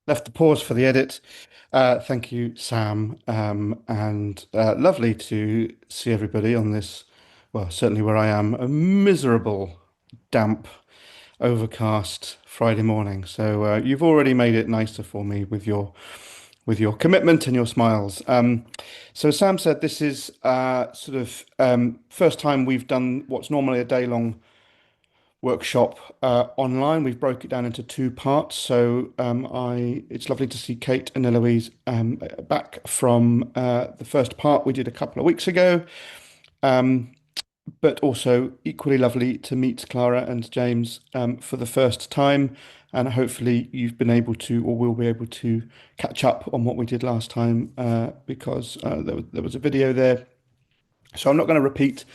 Left the pause for the edit. Thank you, Sam. And lovely to see everybody on this, well, certainly where I am, a miserable, damp, overcast Friday morning. So you've already made it nicer for me with your commitment and your smiles. So as Sam said, this is first time we've done what's normally a day-long workshop online. We've broke it down into two parts. So it's lovely to see Kate and Eloise back from the first part we did a couple of weeks ago. Um, but also equally lovely to meet Clara and James for the first time. And hopefully you've been able to, or will be able to, catch up on what we did last time because there was a video there. So I'm not going to repeat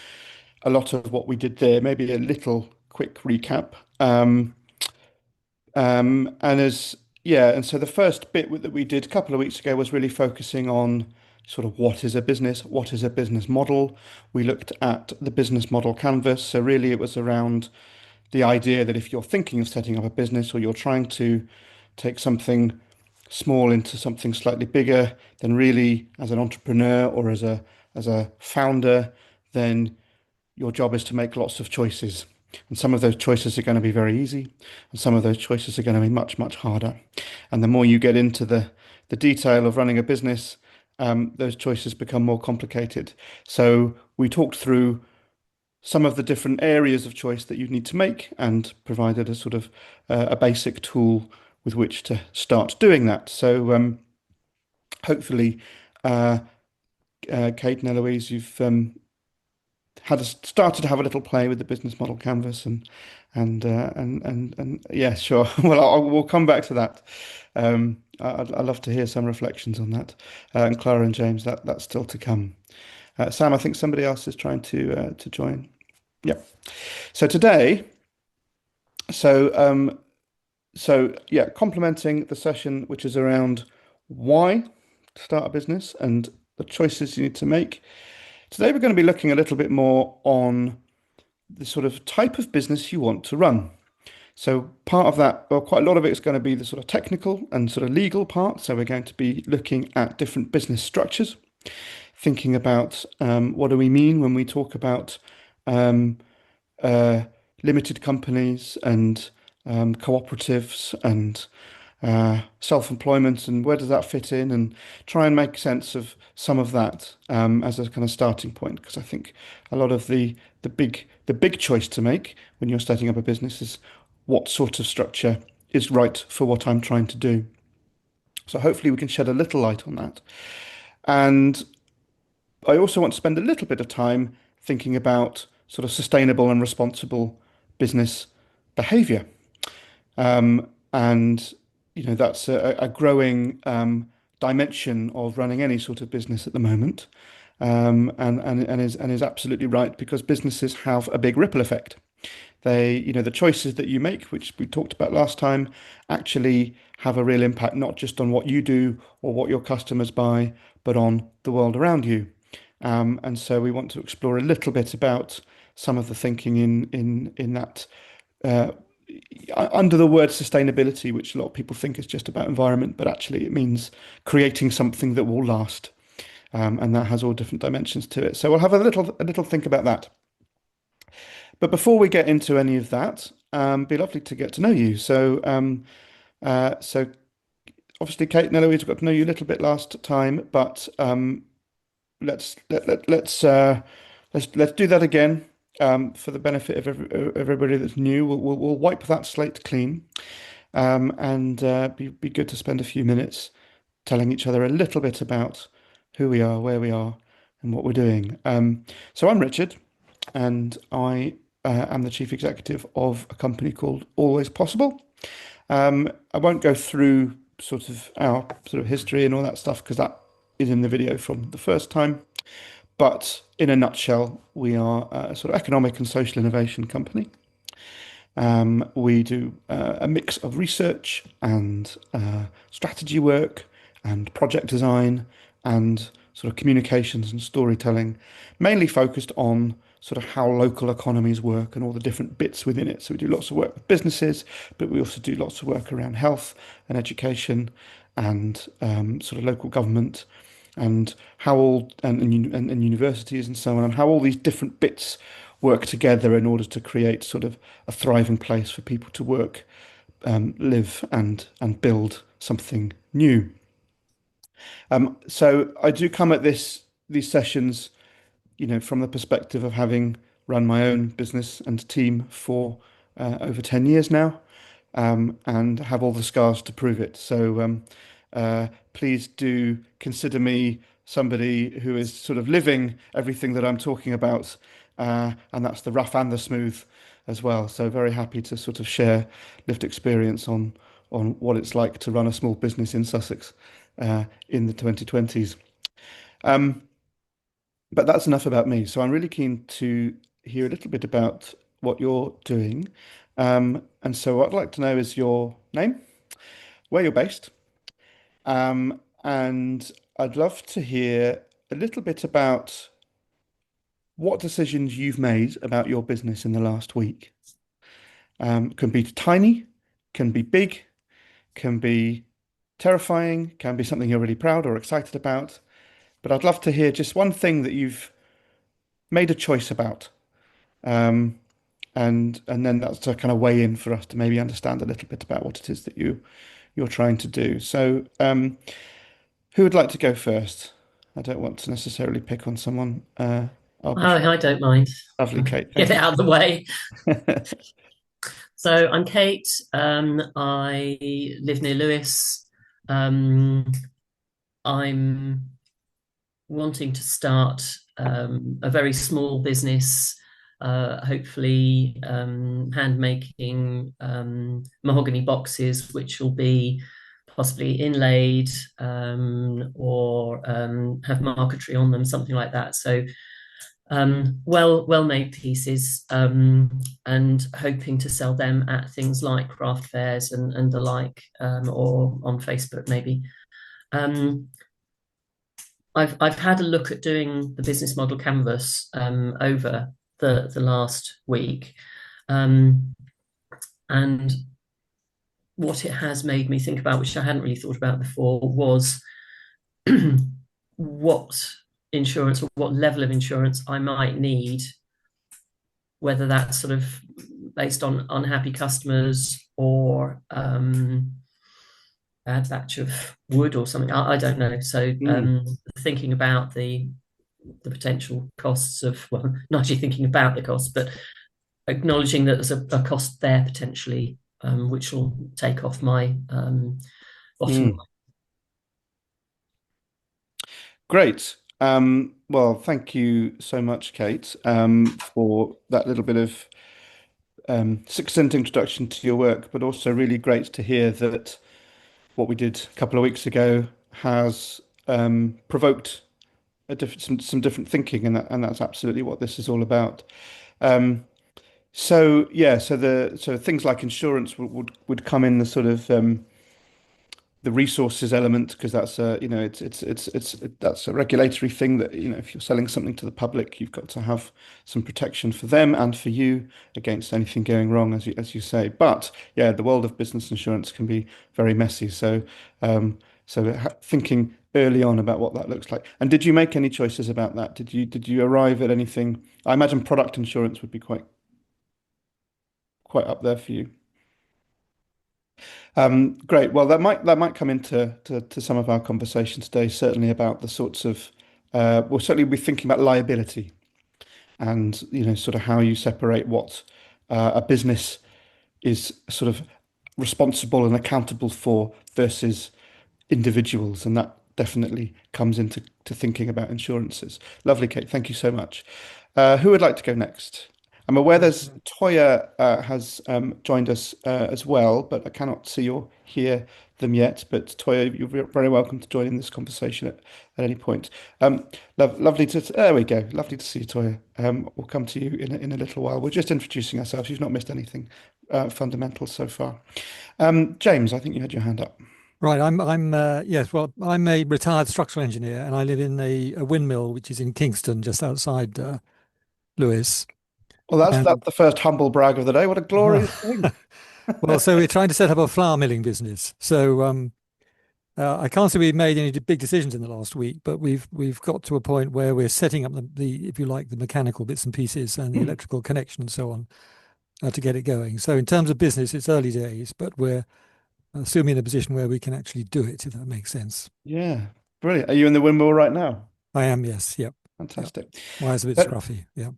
a lot of what we did there, maybe a little quick recap. And as yeah, and so the first bit that we did a couple of weeks ago was really focusing on sort of what is a business, what is a business model. We looked at the business model canvas. So really it was around the idea that if you're thinking of setting up a business or you're trying to take something small into something slightly bigger, then really as an entrepreneur or as a founder, then your job is to make lots of choices. And some of those choices are going to be very easy, and some of those choices are going to be much, much harder. And the more you get into the detail of running a business, those choices become more complicated. So we talked through some of the different areas of choice that you need to make and provided a sort of a basic tool with which to start doing that. So hopefully, uh, Kate and Eloise, you've started to have a little play with the business model canvas and yeah, sure. Well, we'll come back to that. I'd love to hear some reflections on that. And Clara and James, that's still to come. Sam, I think somebody else is trying to join. Yeah. So today, so yeah, complementing the session which is around why to start a business and the choices you need to make. Today we're going to be looking a little bit more on the sort of type of business you want to run. So part of that, well, quite a lot of it is going to be the sort of technical and sort of legal part. So we're going to be looking at different business structures, thinking about what do we mean when we talk about um, uh, limited companies and cooperatives and self-employment and where does that fit in and try and make sense of some of that as a kind of starting point because I think a lot of the big choice to make when you're setting up a business is what sort of structure is right for what I'm trying to do. So hopefully we can shed a little light on that. And I also want to spend a little bit of time thinking about sort of sustainable and responsible business behavior. And that's a growing dimension of running any sort of business at the moment, and is absolutely right because businesses have a big ripple effect. The choices that you make, which we talked about last time, actually have a real impact not just on what you do or what your customers buy, but on the world around you. And so we want to explore a little bit about some of the thinking in that uh, under the word sustainability, which a lot of people think is just about environment, but actually it means creating something that will last, and that has all different dimensions to it. So we'll have a little think about that. But before we get into any of that, be lovely to get to know you. So obviously Kate and Eloise got to know you a little bit last time, but let's let, let, let's do that again for the benefit of everybody that's new. We'll wipe that slate clean and be good to spend a few minutes telling each other a little bit about who we are, where we are, and what we're doing. So I'm Richard, and I am the chief executive of a company called Always Possible. I won't go through sort of our sort of history and all that stuff because that is in the video from the first time. But in a nutshell, we are a sort of economic and social innovation company. We do a mix of research and strategy work and project design and sort of communications and storytelling, mainly focused on sort of how local economies work and all the different bits within it. So we do lots of work with businesses, but we also do lots of work around health and education and sort of local government and how all and universities and so on, and how all these different bits work together in order to create sort of a thriving place for people to work, live, and build something new. So I do come at these sessions, from the perspective of having run my own business and team for over 10 years now, and have all the scars to prove it. So please do consider me somebody who is sort of living everything that I'm talking about, and that's the rough and the smooth as well. So very happy to sort of share lived experience on what it's like to run a small business in Sussex in the 2020s. Um, but that's enough about me. So I'm really keen to hear a little bit about what you're doing. And so what I'd like to know is your name, where you're based, and I'd love to hear a little bit about what decisions you've made about your business in the last week. Can be tiny, can be big, can be terrifying, can be something you're really proud or excited about. But I'd love to hear just one thing that you've made a choice about. Um, and then that's to kind of weigh in for us to maybe understand a little bit about what it is that you're trying to do. So, who would like to go first? I don't want to necessarily pick on someone arbitrary. I don't mind. Lovely, Kate. Get Thank it you. out of the way. So I'm Kate. I live near Lewes. Um, I'm wanting to start a very small business, hopefully hand making mahogany boxes, which will be possibly inlaid or have marquetry on them, something like that. So well made pieces, and hoping to sell them at things like craft fairs and the like, or on Facebook maybe. Um, I've had a look at doing the business model canvas over the last week, um, and what it has made me think about, which I hadn't really thought about before, was what insurance or what level of insurance I might need, whether that's sort of based on unhappy customers or bad batch of wood or something. I don't know. So Mm, thinking about the potential costs of, well, not actually thinking about the costs, but acknowledging that there's a cost there potentially, which will take off my bottom line. mm. Great. Well, thank you so much, Kate, for that little bit of succinct introduction to your work, but also really great to hear that what we did a couple of weeks ago has provoked some different thinking, and that's absolutely what this is all about. Um, so yeah, so things like insurance would come in the sort of the resources element, because that's a that's a regulatory thing that if you're selling something to the public, you've got to have some protection for them and for you against anything going wrong, as you say. But yeah, the world of business insurance can be very messy. So thinking early on about what that looks like. And did you make any choices about that? Did you arrive at anything? I imagine product insurance would be quite up there for you. Great. Well, that might come into to some of our conversation today, certainly about the sorts of we'll certainly be thinking about liability and sort of how you separate what a business is sort of responsible and accountable for versus individuals, and that definitely comes into thinking about insurances. Lovely, Kate. Thank you so much. Who would like to go next? I'm aware there's Toya has joined us as well, but I cannot see or hear them yet. But Toya, you're very welcome to join in this conversation at any point. Lovely to there we go. Lovely to see you, Toya. We'll come to you in a little while. We're just introducing ourselves. You've not missed anything fundamental so far. James, I think you had your hand up. Right, I'm yes, well, I'm a retired structural engineer, and I live in a windmill which is in Kingston, just outside. Lewes. Well, that's And the first humble brag of the day. What a well, glorious thing. well, so we're trying to set up a flour milling business. So I can't say we've made any big decisions in the last week, but we've got to a point where we're setting up the if you like the mechanical bits and pieces and the Hmm. electrical connection and so on to get it going. So in terms of business, it's early days, but we're assuming in a position where we can actually do it, if that makes sense. Yeah, brilliant. Are you in the windmill right now? I am, yes, yep, yep. Fantastic. Wire's a bit But scruffy, yeah.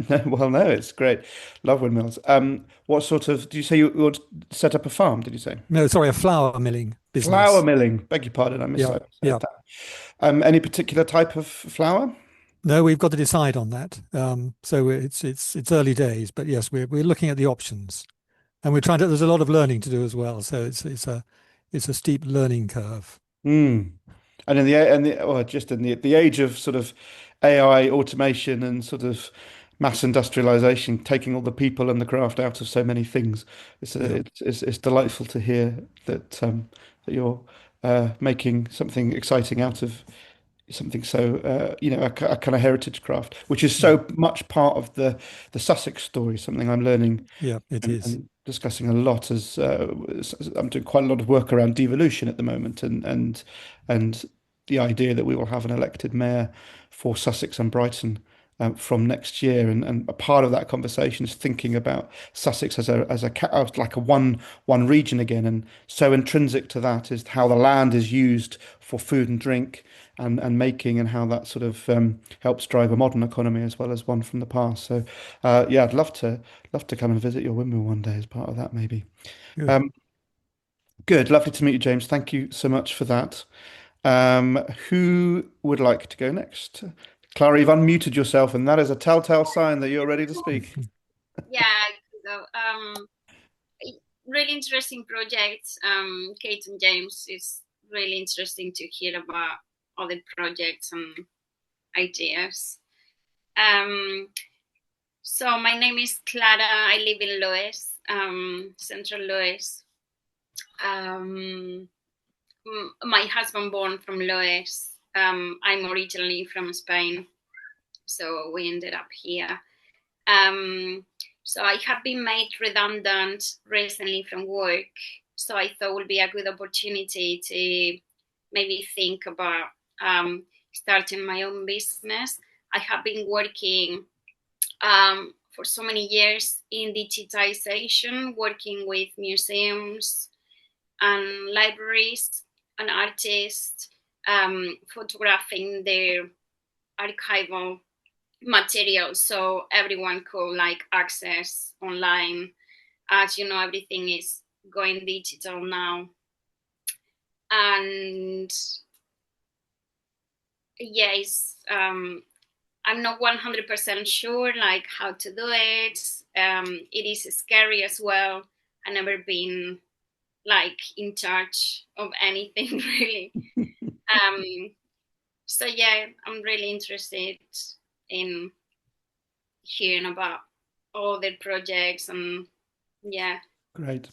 no, well, no, it's great. Love windmills. What sort of, do you say you would set up a farm, did you say? No, sorry, a flour milling Flour business. milling. Beg your pardon, I Yeah, misheard yeah. that. Any particular type of flour? No, we've got to decide on that. So it's early days, but yes, we're looking at the options, and we're trying to. There's a lot of learning to do as well, so it's a steep learning curve. Mm. And in well, just in the age of sort of AI automation and sort of mass industrialization, taking all the people and the craft out of so many things, Yeah, it's delightful to hear that that you're making something exciting out of something so a kind of heritage craft, which is yeah, so much part of the Sussex story. Something I'm learning yeah. It is. and discussing a lot as I'm doing quite a lot of work around devolution at the moment, and the idea that we will have an elected mayor for Sussex and Brighton. From next year, and a part of that conversation is thinking about Sussex as like a one region again, and so intrinsic to that is how the land is used for food and drink, and making, and how that sort of helps drive a modern economy as well as one from the past. So, yeah, I'd love to come and visit your windmill one day as part of that, maybe. Good. Um, Good, lovely to meet you, James. Thank you so much for that. Who would like to go next? Clara, you've unmuted yourself, and that is a telltale sign that you're ready to speak. Yeah, so really interesting project. Kate and James, is really interesting to hear about other projects and ideas. Um, so my name is Clara. I live in Lewes, Central Lewes. Um, my husband born from Lewes. I'm originally from Spain, so we ended up here. So I have been made redundant recently from work. So I thought it would be a good opportunity to maybe think about starting my own business. I have been working for so many years in digitization, working with museums and libraries and artists, photographing their archival material so everyone could like access online. As you know, everything is going digital now, and yes, I'm not 100% sure like how to do it. It is scary as well. I've never been like in charge of anything really. um so yeah, I'm really interested in hearing about all their projects, and yeah. Great.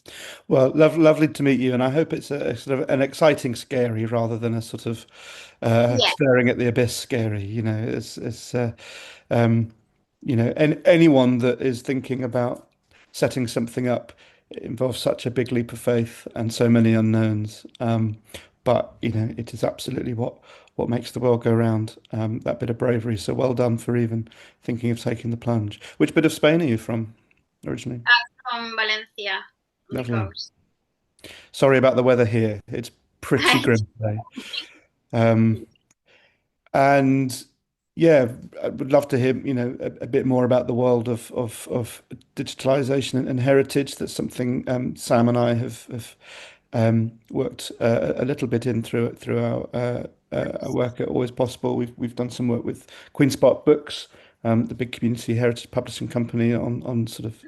Well, lovely to meet you, and I hope it's a sort of an exciting scary rather than a sort of Yeah. staring at the abyss scary. It's um, anyone that is thinking about setting something up, it involves such a big leap of faith and so many unknowns. But it is absolutely what makes the world go round. That bit of bravery. So well done for even thinking of taking the plunge. Which bit of Spain are you from originally? From Valencia on the Lovely. coast. Sorry about the weather here. It's pretty grim today. Um, and yeah, I would love to hear, a bit more about the world of digitalization and heritage. That's something Sam and I have worked a little bit in through our work at Always Possible. We've done some work with Queen Spot Books, the big community heritage publishing company, on sort of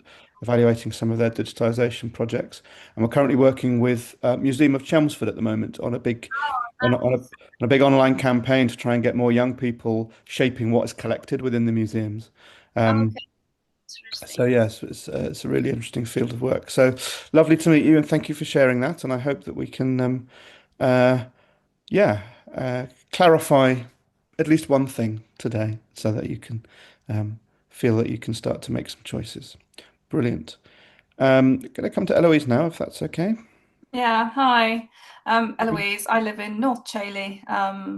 evaluating some of their digitalization projects. And we're currently working with Museum of Chelmsford at the moment on a big on a big online campaign to try and get more young people shaping what is collected within the museums. Um, Okay, interesting. so yes, it's a really interesting field of work. So lovely to meet you, and thank you for sharing that. And I hope that we can, uh, yeah, clarify at least one thing today, so that you can feel that you can start to make some choices. Brilliant. Going to come to Eloise now, if that's okay. Yeah, hi. Eloise. I live in North Chailey,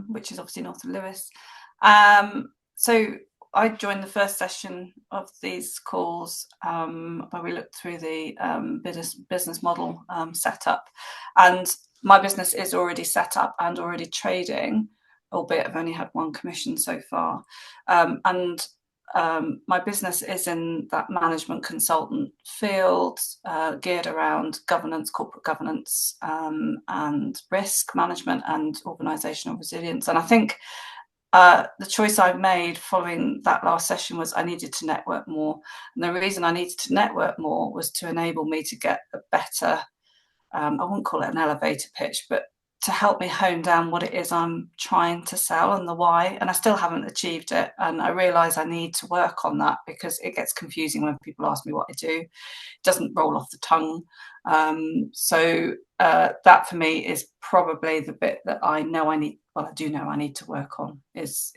which is obviously north of Lewes. So I joined the first session of these calls where we looked through the business model setup. And my business is already set up and already trading, albeit I've only had one commission so far. And my business is in that management consultant field, geared around governance, corporate governance, and risk management and organisational resilience. And I think the choice I've made following that last session was I needed to network more. And the reason I needed to network more was to enable me to get a better, I wouldn't call it an elevator pitch, but to help me hone down what it is I'm trying to sell and the why. And I still haven't achieved it. And I realise I need to work on that because it gets confusing when people ask me what I do. It doesn't roll off the tongue. So that for me is probably the bit that I know I need. Well, I do know I need to work on is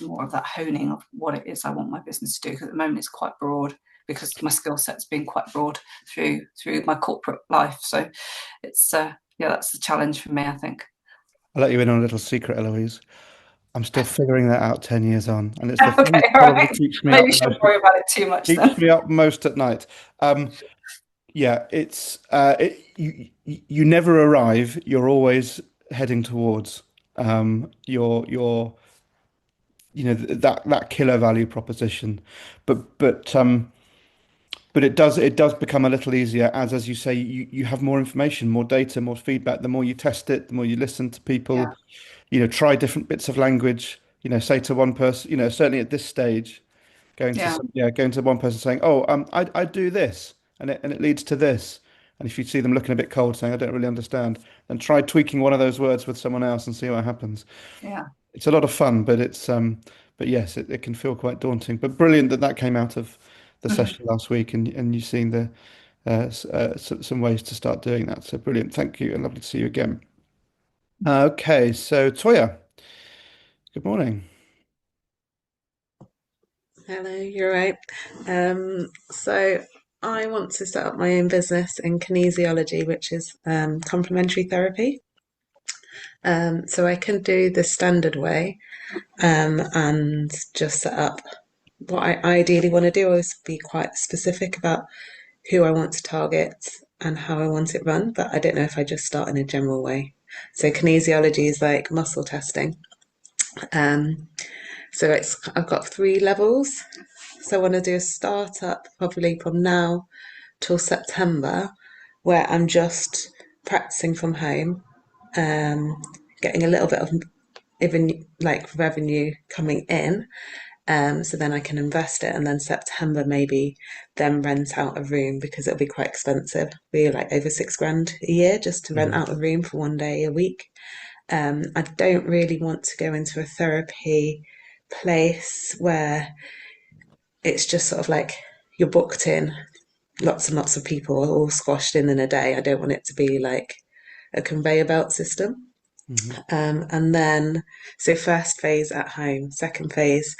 more of that honing of what it is I want my business to do. Because at the moment it's quite broad because my skill set's been quite broad through my corporate life. So it's that's the challenge for me, I think. I'll let you in on a little secret, Eloise. I'm still figuring that out 10 years on, and it's the thing Okay, that all probably right. keeps me Maybe up you shouldn't worry about it too much keeps then. me up most at night. Yeah, it's you never arrive. You're always heading towards your that killer value proposition, but it does become a little easier as you say you have more information, more data, more feedback. The more you test it, the more you listen to Yeah, people, try different bits of language, say to one person, certainly at this stage, yeah, going to one person saying, "Oh, I do this," and it leads to this. And if you see them looking a bit cold, saying, "I don't really understand," then try tweaking one of those words with someone else and see what happens. yeah. It's a lot of fun, but yes, it can feel quite daunting. But brilliant that came out of the Mhm. session last week, and you've seen some ways to start doing that. So brilliant, thank you, and lovely to see you again. Okay, so Toya, good morning. Hello, you're right. So I want to set up my own business in kinesiology, which is complementary therapy. So I can do the standard way and just set up what I ideally want to do is be quite specific about who I want to target and how I want it run, but I don't know if I just start in a general way. So kinesiology is like muscle testing. So I've got 3 levels. So I want to do a startup probably from now till September, where I'm just practicing from home, getting a little bit of even like revenue coming in. So then I can invest it, and then September maybe then rent out a room because it'll be quite expensive. Be like over 6 grand a year just to rent out a room for one day a week. I don't really want to go into a therapy place where it's just sort of like you're booked in, lots and lots of people all squashed in a day. I don't want it to be like a conveyor belt system. And then, so first phase at home, second phase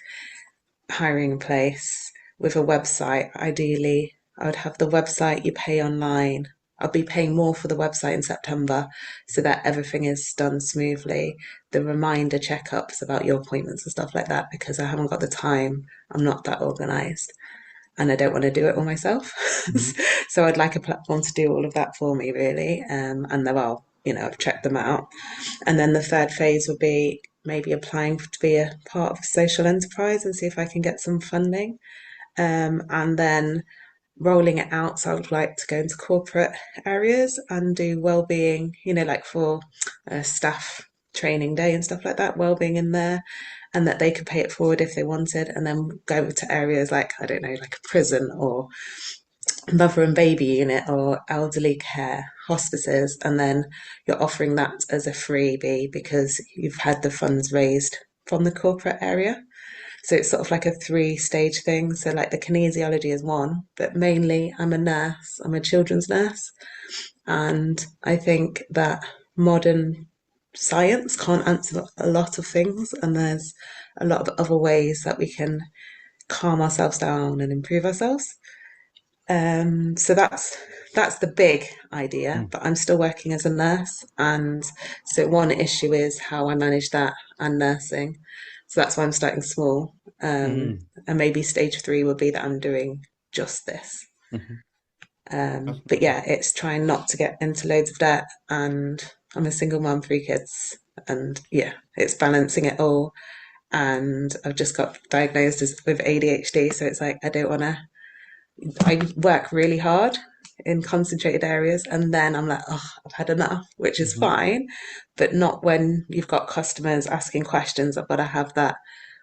hiring a place with a website. Ideally, I would have the website you pay online. I'll be paying more for the website in September so that everything is done smoothly. The reminder checkups about your appointments and stuff like that, because I haven't got the time. I'm not that organized and I don't want to do it all myself. So I'd like a platform to do all of that for me, really. And they're well, I've checked them out. And then the third phase would be maybe applying to be a part of a social enterprise and see if I can get some funding. And then rolling it out. So I would like to go into corporate areas and do well-being, like for staff training day and stuff like that, well-being in there, and that they could pay it forward if they wanted, and then go to areas like, I don't know, like a prison or mother and baby unit or elderly care, hospices, and then you're offering that as a freebie because you've had the funds raised from the corporate area. So it's sort of like a 3-stage thing. So like the kinesiology is one, but mainly I'm a nurse. I'm a children's nurse. And I think that modern science can't answer a lot of things. And there's a lot of other ways that we can calm ourselves down and improve ourselves. So that's the big idea, Mm. but I'm still working as a nurse, and so one issue is how I manage that and nursing. So that's why I'm starting small. Mm. And maybe stage 3 will be that I'm doing just this. Mhm. But Fascinating. yeah, it's trying not to get into loads of debt, and I'm a single mom, 3 kids, and yeah, it's balancing it all. And I've just got diagnosed with ADHD, so it's like I don't want to. I work really hard in concentrated areas, and then I'm like, oh, I've had enough, which is Mhm. fine, but not when you've got customers asking questions. I've got to have that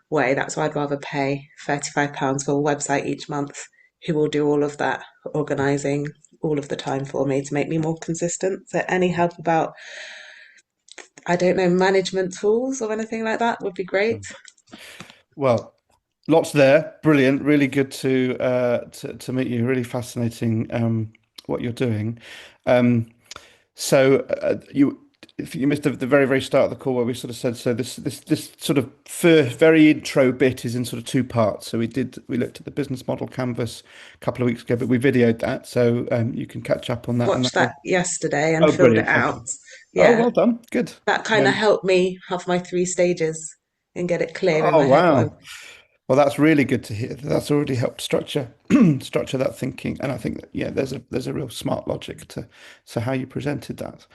way. That's why I'd rather pay £35 for a website each month, who will do all of that organising all of the time for me to make me more consistent. So any help about, I don't know, management tools or anything like that would be great. Well, lots there. Brilliant. Really good to meet you. Really fascinating what you're doing. Um, so you if you missed the very very start of the call where we sort of said so this sort of first very intro bit is in sort of two parts. So we looked at the business model canvas a couple of weeks ago, but we videoed that, so you can catch up on that, and Watched that will. that yesterday and Oh, filled it brilliant. Okay. out. Oh, well Yeah, done. Good. that kind of Um, helped me have my 3 stages and get it clear in oh, my head. What wow. Well, that's really good to hear. That's already helped structure structure that thinking, and I think that, yeah, there's a real smart logic to how you presented that.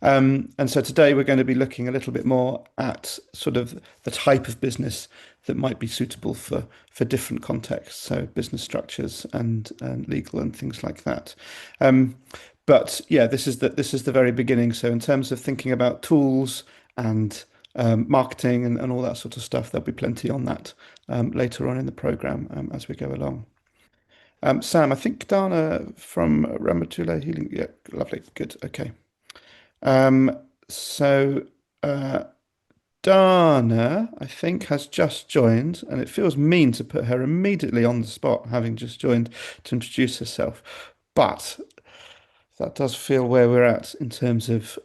And so today we're going to be looking a little bit more at sort of the type of business that might be suitable for different contexts, so business structures and legal and things like that. Um, but yeah, this is the very beginning. So in terms of thinking about tools and marketing and all that sort of stuff, there'll be plenty on that later on in the program as we go along. Sam, I think Dana from Ramatula Healing. Yeah, lovely, good, okay. Um, so uh, Dana, I think, has just joined, and it feels mean to put her immediately on the spot, having just joined to introduce herself. But that does feel where we're at in terms of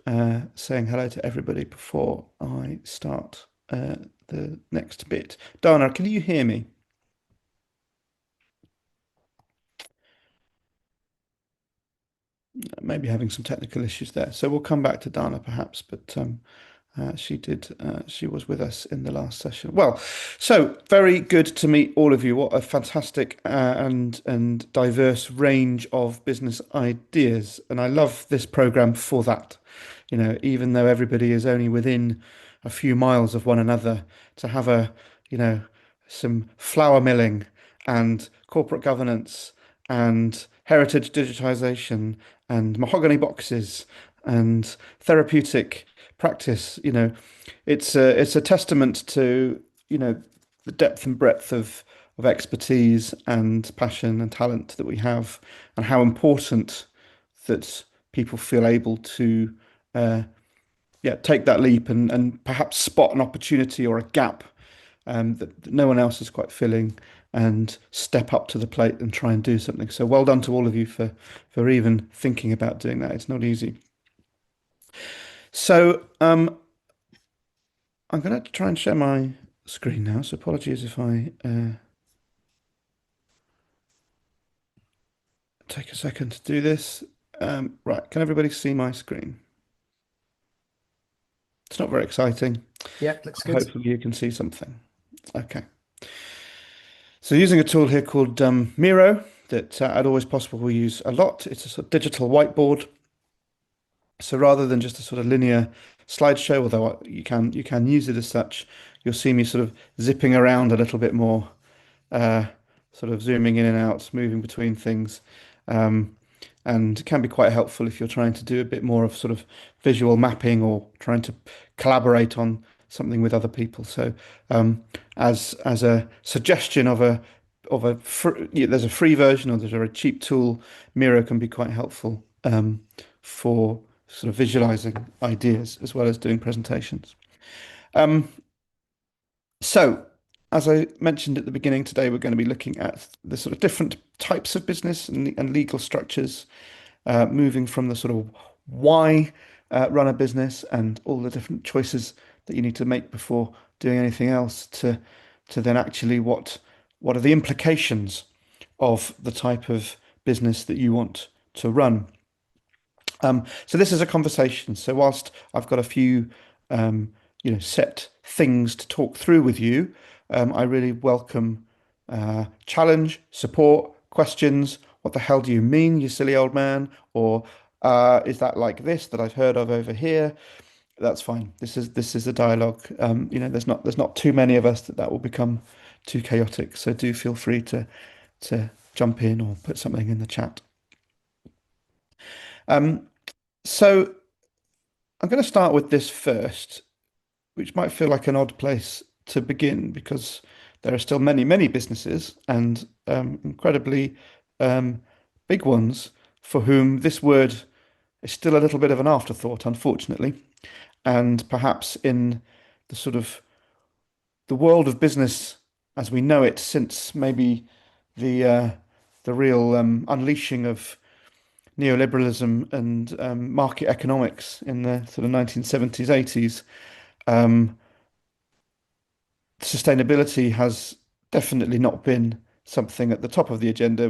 saying hello to everybody before I start the next bit. Dana, can you hear me? Maybe having some technical issues there. So we'll come back to Dana perhaps, but she did. She was with us in the last session. Well, so very good to meet all of you. What a fantastic and diverse range of business ideas, and I love this program for that. You know, even though everybody is only within a few miles of one another, to have you know, some flour milling and corporate governance and heritage digitization and mahogany boxes and therapeutic practice, it's a testament to, the depth and breadth of expertise and passion and talent that we have, and how important that people feel able to take that leap and perhaps spot an opportunity or a gap that no one else is quite filling, and step up to the plate and try and do something. So well done to all of you for even thinking about doing that. It's not easy. So I'm going to try and share my screen now. So apologies if I take a second to do this. Right, can everybody see my screen? It's not very exciting. Yeah, looks good. Hopefully you can see something. Okay. So using a tool here called Miro that at Always Possible we use a lot. It's a sort of digital whiteboard. So rather than just a sort of linear slideshow, although you can use it as such, you'll see me sort of zipping around a little bit more, uh, sort of zooming in and out, moving between things, um, and it can be quite helpful if you're trying to do a bit more of sort of visual mapping or trying to collaborate on something with other people. So, as a suggestion there's a free version or there's a very cheap tool. Miro can be quite helpful for sort of visualizing ideas as well as doing presentations. Um, so, as I mentioned at the beginning, today we're going to be looking at the sort of different types of business and legal structures, moving from the sort of why run a business and all the different choices that you need to make before doing anything else to then actually what are the implications of the type of business that you want to run. So this is a conversation. So whilst I've got a few, set things to talk through with you, I really welcome challenge, support, questions. What the hell do you mean, you silly old man? Or is that like this that I've heard of over here? That's fine. This is a dialogue. There's not too many of us that will become too chaotic. So do feel free to jump in or put something in the chat. So I'm going to start with this first, which might feel like an odd place to begin because there are still many, many businesses and incredibly big ones for whom this word is still a little bit of an afterthought, unfortunately. And perhaps in the sort of the world of business as we know it since maybe the real unleashing of neoliberalism and market economics in the sort of 1970s, 80s, sustainability has definitely not been something at the top of the agenda,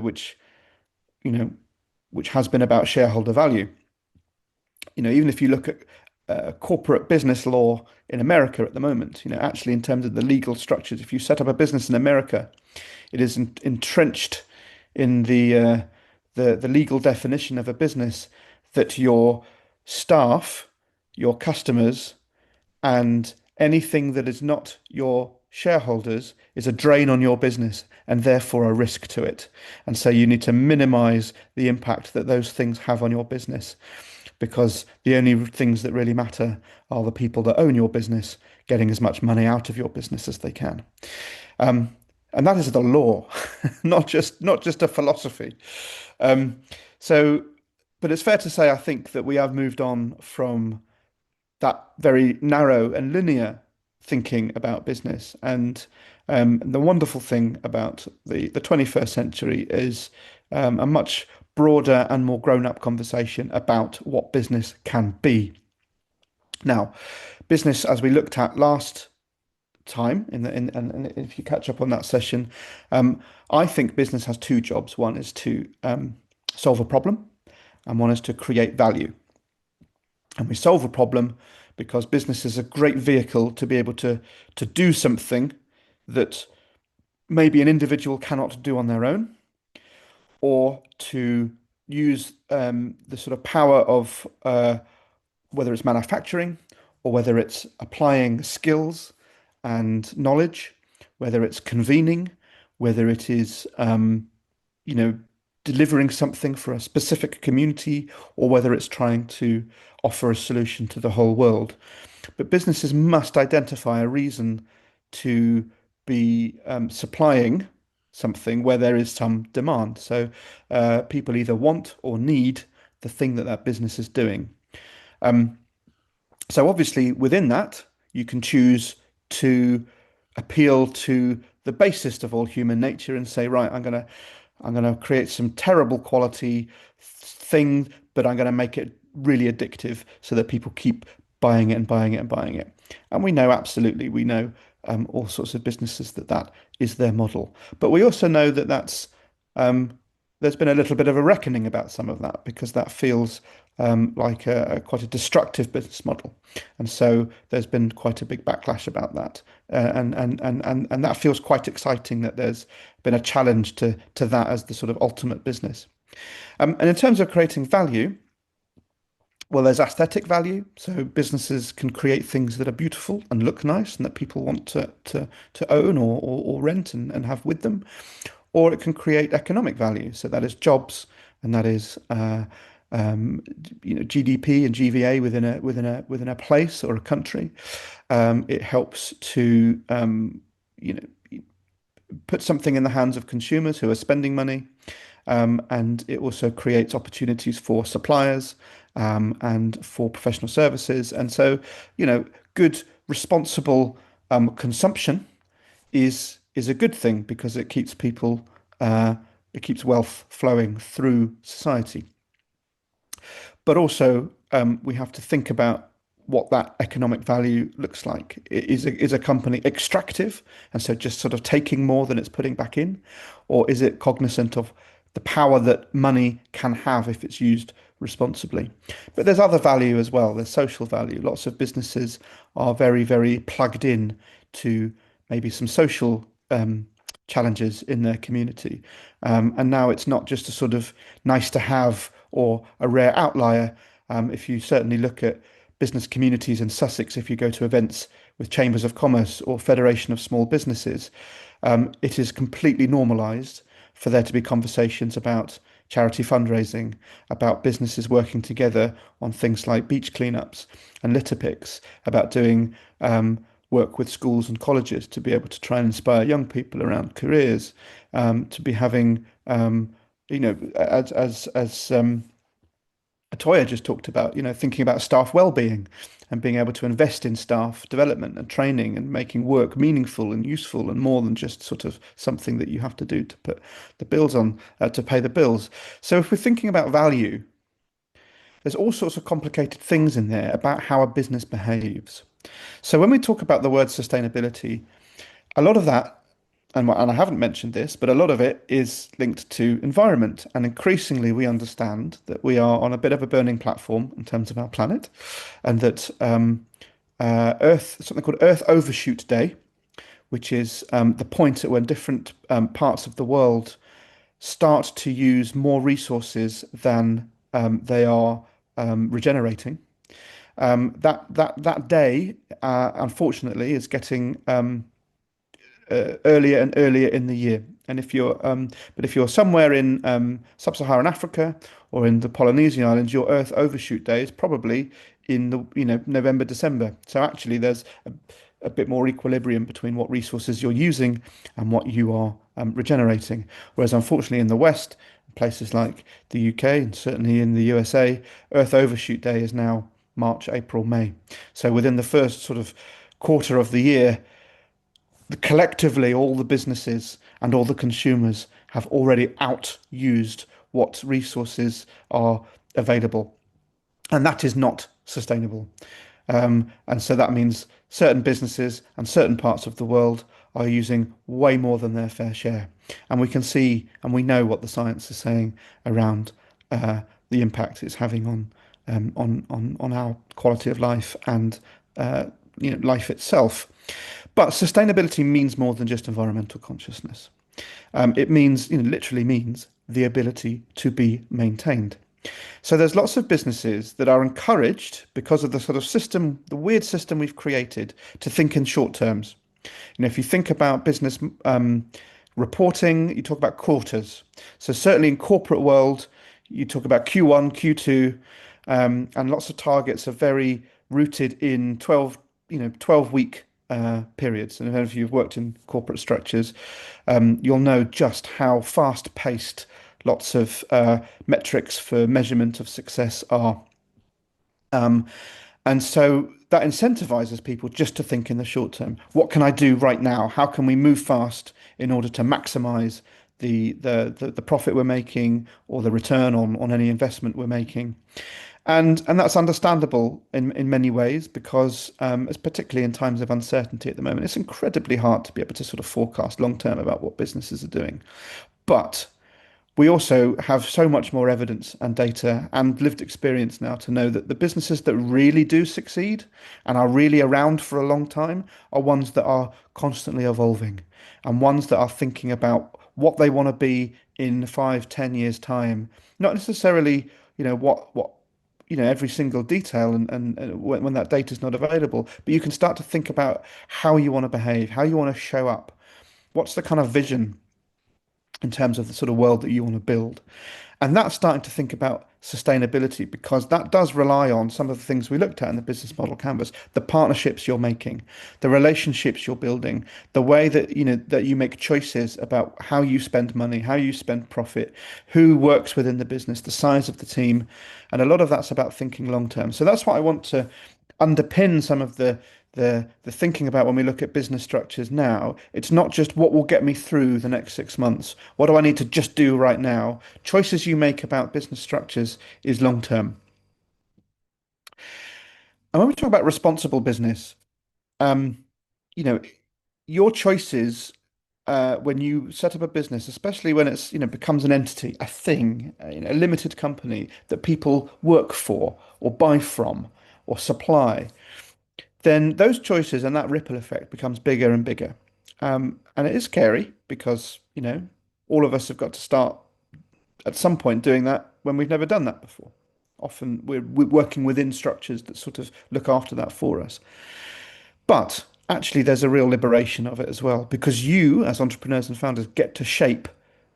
you know, which has been about shareholder value. Even if you look at corporate business law in America at the moment, actually in terms of the legal structures, if you set up a business in America, it is entrenched in the legal definition of a business that your staff, your customers, and anything that is not your shareholders is a drain on your business and therefore a risk to it. And so you need to minimize the impact that those things have on your business because the only things that really matter are the people that own your business getting as much money out of your business as they can. And that is the law, not just a philosophy. But it's fair to say, I think that we have moved on from that very narrow and linear thinking about business. And the wonderful thing about the 21st century is a much broader and more grown-up conversation about what business can be. Now, business, as we looked at last time, and if you catch up on that session, I think business has two jobs. One is to solve a problem, and one is to create value. And we solve a problem because business is a great vehicle to be able to do something that maybe an individual cannot do on their own, or to use the sort of power of whether it's manufacturing or whether it's applying skills and knowledge, whether it's convening, whether it is delivering something for a specific community, or whether it's trying to offer a solution to the whole world. But businesses must identify a reason to be supplying something where there is some demand. So people either want or need the thing that business is doing. So obviously within that, you can choose to appeal to the basest of all human nature and say, right, I'm gonna create some terrible quality thing, but I'm gonna make it really addictive so that people keep buying it and buying it and buying it. And we know absolutely, we know all sorts of businesses that is their model. But we also know that there's been a little bit of a reckoning about some of that because that feels like quite a destructive business model, and so there's been quite a big backlash about that, and that feels quite exciting that there's been a challenge to that as the sort of ultimate business. And in terms of creating value, well, there's aesthetic value. So businesses can create things that are beautiful and look nice and that people want to own or rent and have with them. Or it can create economic value. So that is jobs, and that is GDP and GVA within a place or a country. It helps to put something in the hands of consumers who are spending money, and it also creates opportunities for suppliers and for professional services. And so, good, responsible consumption is a good thing because it keeps people, it keeps wealth flowing through society. But also, we have to think about what that economic value looks like. Is a company extractive and so just sort of taking more than it's putting back in, or is it cognizant of the power that money can have if it's used responsibly? But there's other value as well. There's social value. Lots of businesses are very, very plugged in to maybe some social challenges in their community. And now it's not just a sort of nice to have or a rare outlier. If you certainly look at business communities in Sussex, if you go to events with chambers of commerce or Federation of Small Businesses, it is completely normalised for there to be conversations about charity fundraising, about businesses working together on things like beach cleanups and litter picks, about doing work with schools and colleges to be able to try and inspire young people around careers, to be having, as Atoya just talked about, thinking about staff well-being and being able to invest in staff development and training and making work meaningful and useful and more than just sort of something that you have to do to put the bills on, to pay the bills. So if we're thinking about value, there's all sorts of complicated things in there about how a business behaves. So when we talk about the word sustainability, a lot of that, and I haven't mentioned this, but a lot of it is linked to environment. And increasingly, we understand that we are on a bit of a burning platform in terms of our planet, and that something called Earth Overshoot Day, which is the point at when different parts of the world start to use more resources than they are regenerating. That day, unfortunately, is getting earlier and earlier in the year. And if you're somewhere in sub-Saharan Africa or in the Polynesian Islands, your Earth Overshoot Day is probably in the November, December. So actually, there's a bit more equilibrium between what resources you're using and what you are regenerating. Whereas unfortunately, in the West, places like the UK and certainly in the USA, Earth Overshoot Day is now March, April, May. So within the first sort of quarter of the year, collectively, all the businesses and all the consumers have already outused what resources are available. And that is not sustainable. And so that means certain businesses and certain parts of the world are using way more than their fair share. And we can see and we know what the science is saying around the impact it's having on our quality of life and life itself. But sustainability means more than just environmental consciousness. It means, literally means the ability to be maintained. So there's lots of businesses that are encouraged because of the sort of system, the weird system we've created to think in short terms. If you think about business reporting, you talk about quarters. So certainly in corporate world, you talk about Q1, Q2, and lots of targets are very rooted in 12-week periods. And if you've worked in corporate structures, you'll know just how fast-paced lots of metrics for measurement of success are. And so that incentivizes people just to think in the short term. What can I do right now? How can we move fast in order to maximize the profit we're making or the return on any investment we're making? And that's understandable in many ways because, it's particularly in times of uncertainty at the moment, it's incredibly hard to be able to sort of forecast long term about what businesses are doing. But we also have so much more evidence and data and lived experience now to know that the businesses that really do succeed and are really around for a long time are ones that are constantly evolving and ones that are thinking about what they want to be in 5, 10 years time. Not necessarily, what every single detail and when that data is not available, but you can start to think about how you want to behave, how you want to show up, what's the kind of vision in terms of the sort of world that you want to build. And that's starting to think about sustainability because that does rely on some of the things we looked at in the business model canvas, the partnerships you're making, the relationships you're building, the way that that you make choices about how you spend money, how you spend profit, who works within the business, the size of the team. And a lot of that's about thinking long term. So that's what I want to underpin some of the thinking about when we look at business structures now. It's not just what will get me through the next 6 months. What do I need to just do right now? Choices you make about business structures is long term. And when we talk about responsible business, um, you know, your choices when you set up a business, especially when it's, becomes an entity, a thing, a limited company that people work for or buy from or supply, then those choices and that ripple effect becomes bigger and bigger. And it is scary because, all of us have got to start at some point doing that when we've never done that before. Often we're working within structures that sort of look after that for us. But actually, there's a real liberation of it as well, because you, as entrepreneurs and founders, get to shape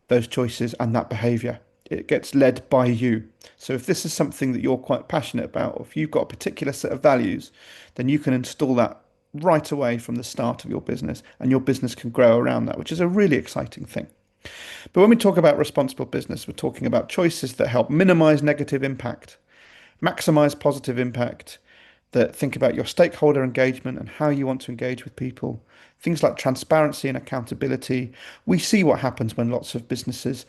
those choices and that behavior. It gets led by you. So if this is something that you're quite passionate about, or if you've got a particular set of values, then you can install that right away from the start of your business, and your business can grow around that, which is a really exciting thing. But when we talk about responsible business, we're talking about choices that help minimize negative impact, maximize positive impact, that think about your stakeholder engagement and how you want to engage with people. Things like transparency and accountability. We see what happens when lots of businesses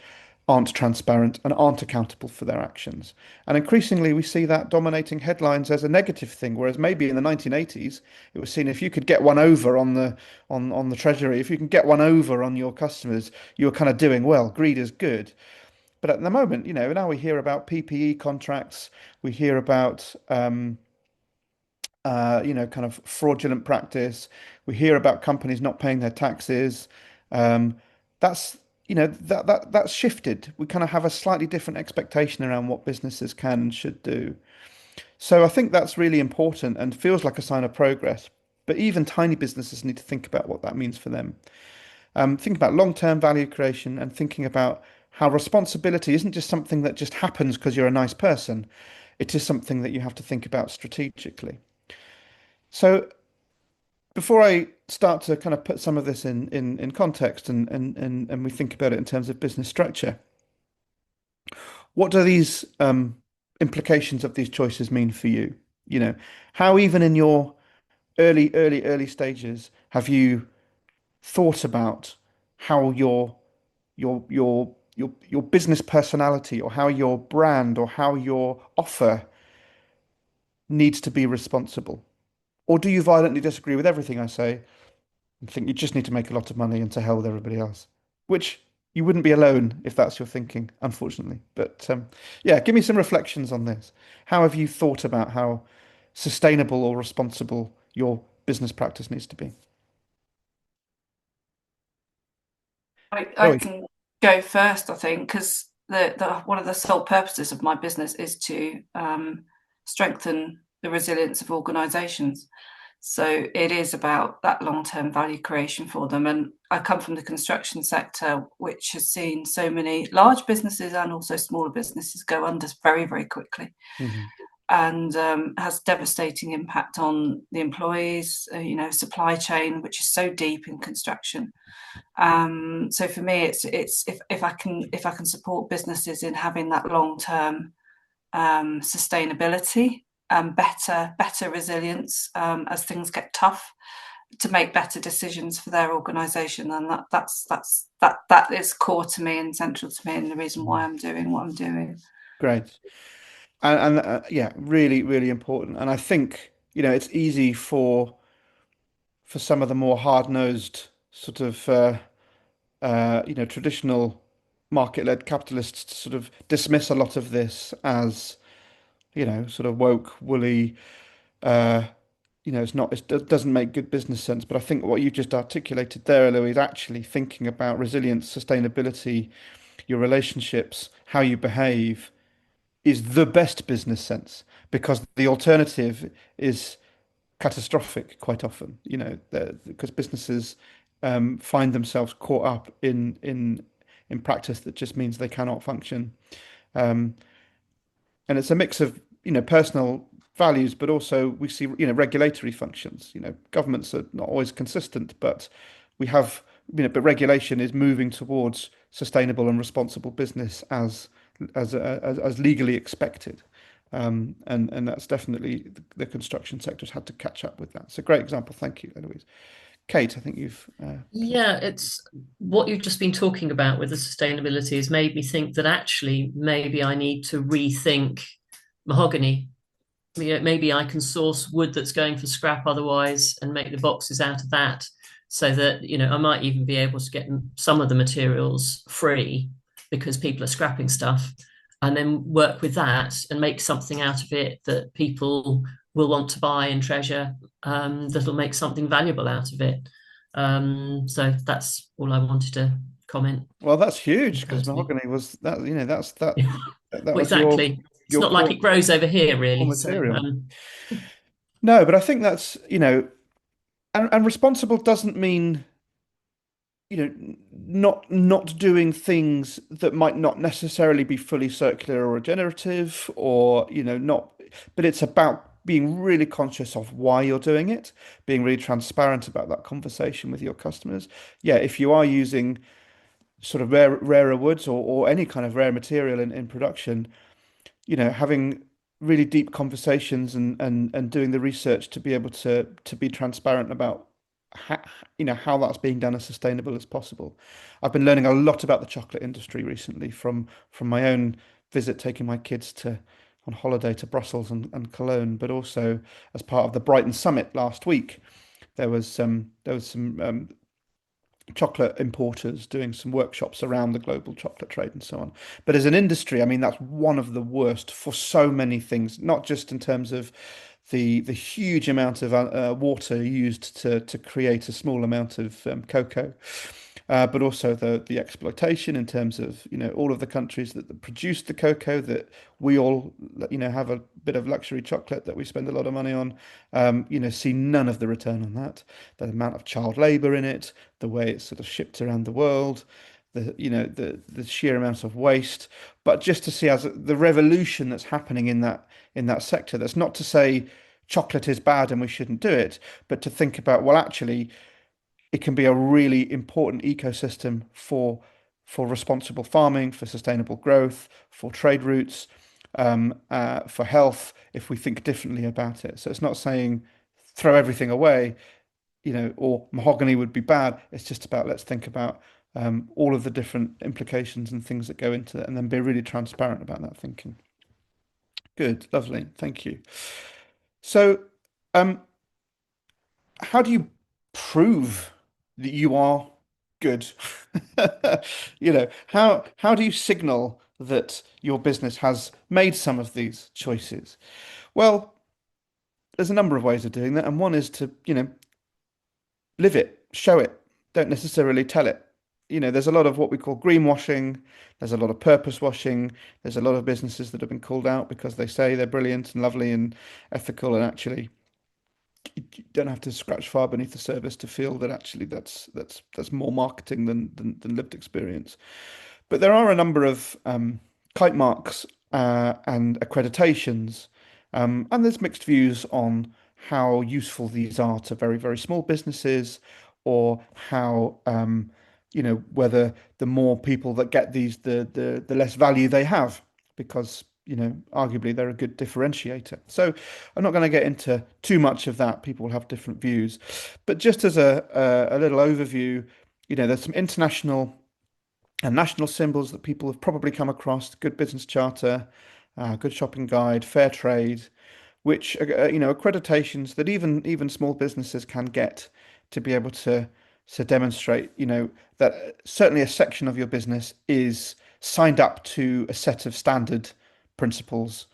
aren't transparent and aren't accountable for their actions. And increasingly, we see that dominating headlines as a negative thing, whereas maybe in the 1980s, it was seen if you could get one over on the treasury, if you can get one over on your customers, you're kind of doing well. Greed is good. But at the moment, now we hear about PPE contracts, we hear about kind of fraudulent practice. We hear about companies not paying their taxes. Um, that's, that's shifted. We kind of have a slightly different expectation around what businesses can and should do. So I think that's really important and feels like a sign of progress. But even tiny businesses need to think about what that means for them. Think about long-term value creation and thinking about how responsibility isn't just something that just happens because you're a nice person. It is something that you have to think about strategically. So before I start to kind of put some of this in context and we think about it in terms of business structure, what do these implications of these choices mean for you? How even in your early stages have you thought about how your business personality or how your brand or how your offer needs to be responsible? Or do you violently disagree with everything I say and think you just need to make a lot of money and to hell with everybody else? Which you wouldn't be alone if that's your thinking, unfortunately. But yeah, give me some reflections on this. How have you thought about how sustainable or responsible your business practice needs to be? I can go first, I think, because the one of the sole purposes of my business is to strengthen the resilience of organisations. So it is about that long-term value creation for them. And I come from the construction sector, which has seen so many large businesses and also smaller businesses go under very, very quickly. Mm-hmm. And has devastating impact on the employees, supply chain, which is so deep in construction. So for me, it's if I can support businesses in having that long term sustainability, better resilience as things get tough, to make better decisions for their organisation, and that is core to me and central to me, and the reason why I'm doing what I'm doing. Great. And yeah, really, really important. And I think, it's easy for some of the more hard-nosed sort of traditional market-led capitalists to sort of dismiss a lot of this as, sort of woke, woolly, uh, it doesn't make good business sense. But I think what you just articulated there, Louise, actually thinking about resilience, sustainability, your relationships, how you behave is the best business sense, because the alternative is catastrophic quite often, because businesses find themselves caught up in practice that just means they cannot function. Um, and it's a mix of, personal values, but also we see, regulatory functions. Governments are not always consistent, but we have, but regulation is moving towards sustainable and responsible business as legally expected. And that's definitely the construction sector has had to catch up with that. It's a great example. Thank you, Eloise. Kate, I think you've. Yeah, it's what you've just been talking about with the sustainability has made me think that actually maybe I need to rethink mahogany. maybe I can source wood that's going for scrap otherwise and make the boxes out of that, so that I might even be able to get some of the materials free because people are scrapping stuff, and then work with that and make something out of it that people will want to buy and treasure, that'll make something valuable out of it. So that's all I wanted to comment Well, that's huge occurred because to me. mahogany was that, that's that Yeah. that Well, was exactly. It's your not like core it grows over here, core really. So, material. No, but I think that's, and responsible doesn't mean, not doing things that might not necessarily be fully circular or regenerative, or, not, but it's about being really conscious of why you're doing it, being really transparent about that conversation with your customers. Yeah, if you are using sort of rarer woods, or any kind of rare material in production, having really deep conversations, and doing the research to be able to be transparent about how, how that's being done as sustainable as possible. I've been learning a lot about the chocolate industry recently from my own visit, taking my kids to on holiday to Brussels and Cologne, but also as part of the Brighton Summit last week. There was some chocolate importers doing some workshops around the global chocolate trade and so on. But as an industry, I mean, that's one of the worst for so many things, not just in terms of the huge amount of water used to create a small amount of cocoa, but also the exploitation in terms of all of the countries that produce the cocoa that we all have a bit of luxury chocolate that we spend a lot of money on, see none of the return on that. The amount of child labor in it, the way it's sort of shipped around the world, the sheer amount of waste. But just to see as the revolution that's happening in that sector, that's not to say chocolate is bad and we shouldn't do it, but to think about, well, actually, it can be a really important ecosystem for responsible farming, for sustainable growth, for trade routes, for health, if we think differently about it. So it's not saying throw everything away, or mahogany would be bad. It's just about, let's think about all of the different implications and things that go into it, and then be really transparent about that thinking. Good, lovely, thank you. So, how do you prove that you are good? How do you signal that your business has made some of these choices? Well, there's a number of ways of doing that, and one is to, live it, show it, don't necessarily tell it. There's a lot of what we call greenwashing, there's a lot of purpose washing, there's a lot of businesses that have been called out because they say they're brilliant and lovely and ethical, and actually you don't have to scratch far beneath the surface to feel that actually that's more marketing than lived experience. But there are a number of kite marks and accreditations, and there's mixed views on how useful these are to very, very small businesses, or how whether the more people that get these, the less value they have, because arguably they're a good differentiator. So I'm not going to get into too much of that. People will have different views, but just as a little overview, there's some international and national symbols that people have probably come across: Good Business Charter, Good Shopping Guide, Fair Trade, which accreditations that even small businesses can get to be able to demonstrate that certainly a section of your business is signed up to a set of standard principles,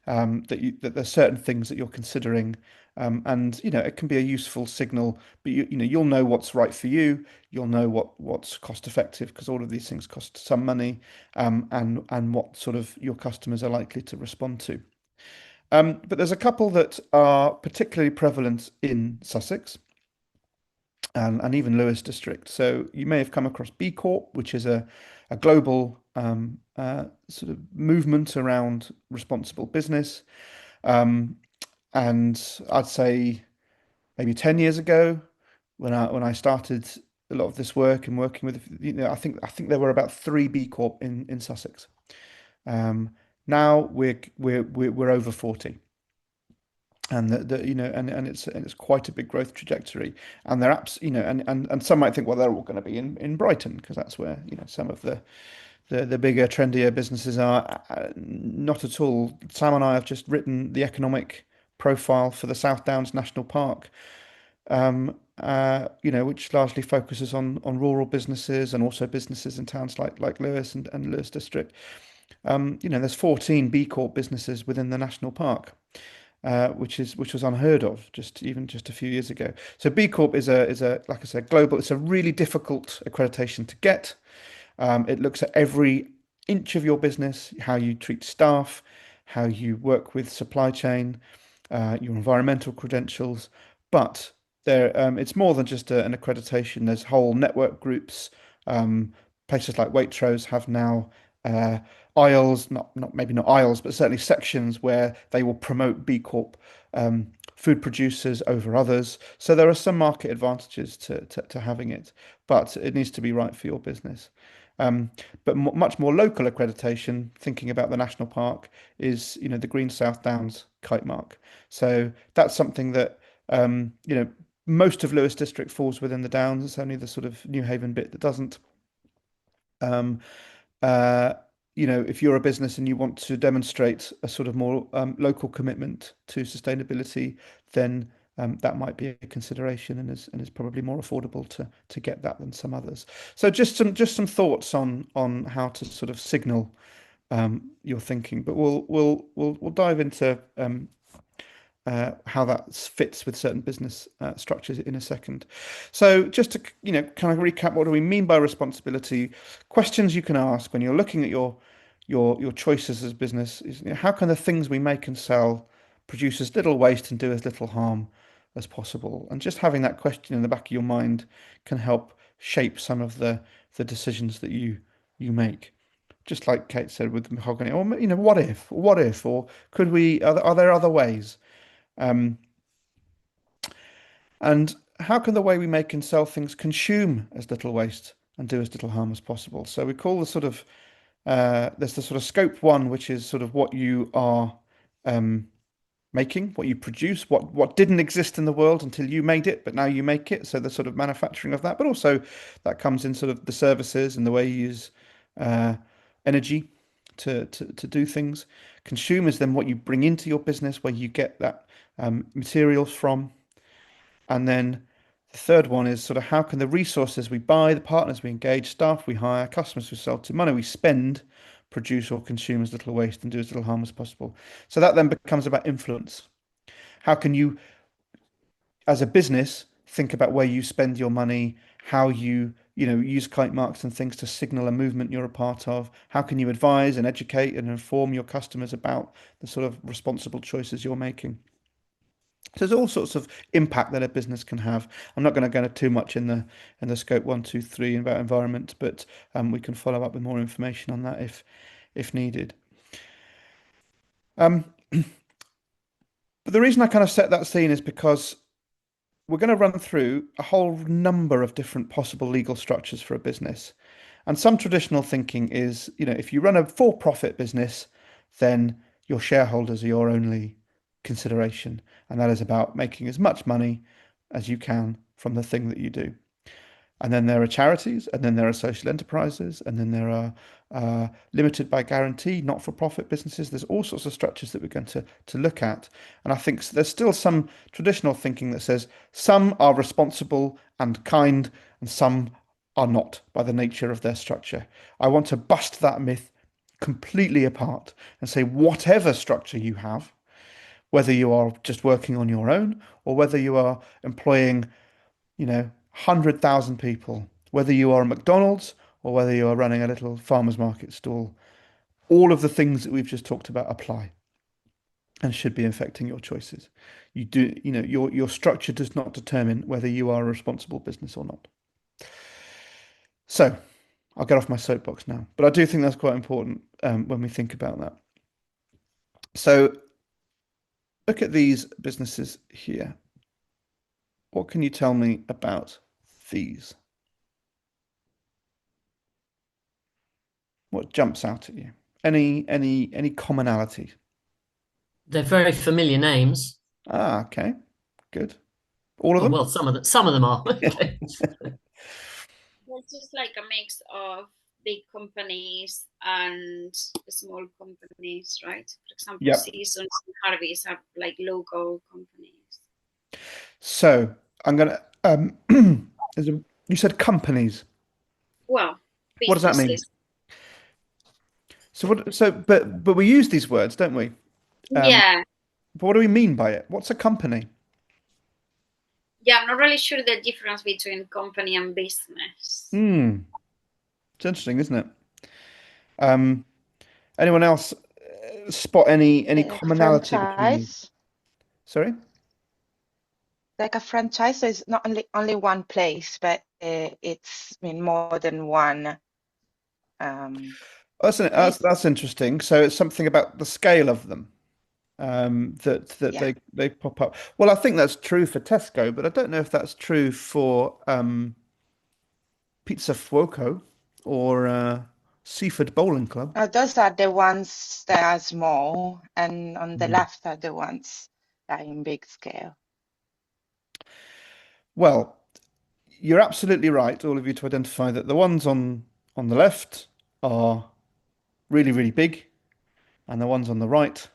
that there's certain things that you're considering, and it can be a useful signal. But you'll know what's right for you. You'll know what's cost effective, because all of these things cost some money, and what sort of your customers are likely to respond to. But there's a couple that are particularly prevalent in Sussex, and even Lewes District. So you may have come across B Corp, which is a global sort of movement around responsible business. Um, and I'd say maybe 10 years ago, when I started a lot of this work and working with, I think there were about three B Corp in Sussex. Now we're over 40. And and it's quite a big growth trajectory, and they're and some might think, well, they're all going to be in Brighton, because that's where some of the bigger, trendier businesses are. Not at all. Sam and I have just written the economic profile for the South Downs National Park, which largely focuses on rural businesses and also businesses in towns like Lewes and Lewes District. There's 14 B Corp businesses within the national park, which was unheard of just a few years ago. So B Corp is a like I said, global. It's a really difficult accreditation to get. It looks at every inch of your business, how you treat staff, how you work with supply chain, your environmental credentials. But it's more than just an accreditation. There's whole network groups. Places like Waitrose have now aisles, not maybe not aisles, but certainly sections where they will promote B Corp food producers over others. So there are some market advantages to having it, but it needs to be right for your business. But much more local accreditation, thinking about the national park, is the Green South Downs kite mark. So that's something that most of Lewes District falls within the Downs. It's only the sort of New Haven bit that doesn't. Um, uh, if you're a business and you want to demonstrate a sort of more local commitment to sustainability, then that might be a consideration and is probably more affordable to get that than some others. So just some thoughts on how to sort of signal your thinking, but we'll dive into how that fits with certain business structures in a second. So just to kind of recap, what do we mean by responsibility? Questions you can ask when you're looking at your choices as business is, how can the things we make and sell produce as little waste and do as little harm as possible? And just having that question in the back of your mind can help shape some of the decisions that you make. Just like Kate said with mahogany, or what if, or could we? Are there other ways? Um, and how can the way we make and sell things consume as little waste and do as little harm as possible? So we call the sort of there's the sort of scope one, which is sort of what you are making, what you produce, what didn't exist in the world until you made it, but now you make it. So the sort of manufacturing of that, but also that comes in sort of the services and the way you use energy to do things. Consume is then what you bring into your business, where you get that materials from. And then the third one is sort of how can the resources we buy, the partners we engage, staff we hire, customers we sell to, money we spend, produce or consume as little waste and do as little harm as possible. So that then becomes about influence. How can you, as a business, think about where you spend your money, how you use kite marks and things to signal a movement you're a part of? How can you advise and educate and inform your customers about the sort of responsible choices you're making? So there's all sorts of impact that a business can have. I'm not going to go into too much in the scope 1, 2, 3 about environment, but we can follow up with more information on that if needed. But the reason I kind of set that scene is because we're going to run through a whole number of different possible legal structures for a business. And some traditional thinking is, if you run a for-profit business, then your shareholders are your only consideration. And that is about making as much money as you can from the thing that you do. And then there are charities, and then there are social enterprises, and then there are limited by guarantee, not-for-profit businesses. There's all sorts of structures that we're going to look at. And I think there's still some traditional thinking that says some are responsible and kind, and some are not by the nature of their structure. I want to bust that myth completely apart and say whatever structure you have, whether you are just working on your own or whether you are employing 100,000 people, whether you are a McDonald's or whether you are running a little farmer's market stall, all of the things that we've just talked about apply and should be affecting your choices. Your structure does not determine whether you are a responsible business or not. So I'll get off my soapbox now, but I do think that's quite important when we think about that. So look at these businesses here. What can you tell me about these? What jumps out at you? Any commonality? They're very familiar names. Ah, okay, good. All of Oh, them? well, some of them are. Okay. It's just like a mix of big companies and small companies, right? For example, Yep. Seasons and Harveys are like local companies. So I'm gonna you said companies. Well, What does that mean? businesses. So but we use these words, don't we? Um, Yeah, but what do we mean by it? What's a company? yeah. I'm not really sure the difference between company and business. Hmm. It's interesting, isn't it? Um, anyone else spot any Like commonality between these? franchise, Sorry? like a franchise, so it's not only one place, but it's in more than one place. That's interesting. So it's something about the scale of them that Yeah. they pop up. Well, I think that's true for Tesco, but I don't know if that's true for Pizza Fuoco or Seafood Bowling Club. Those are the ones that are small, and on the Mm. left are the ones that are in big scale. Well, you're absolutely right, all of you, to identify that the ones on the left are really, really big, and the ones on the right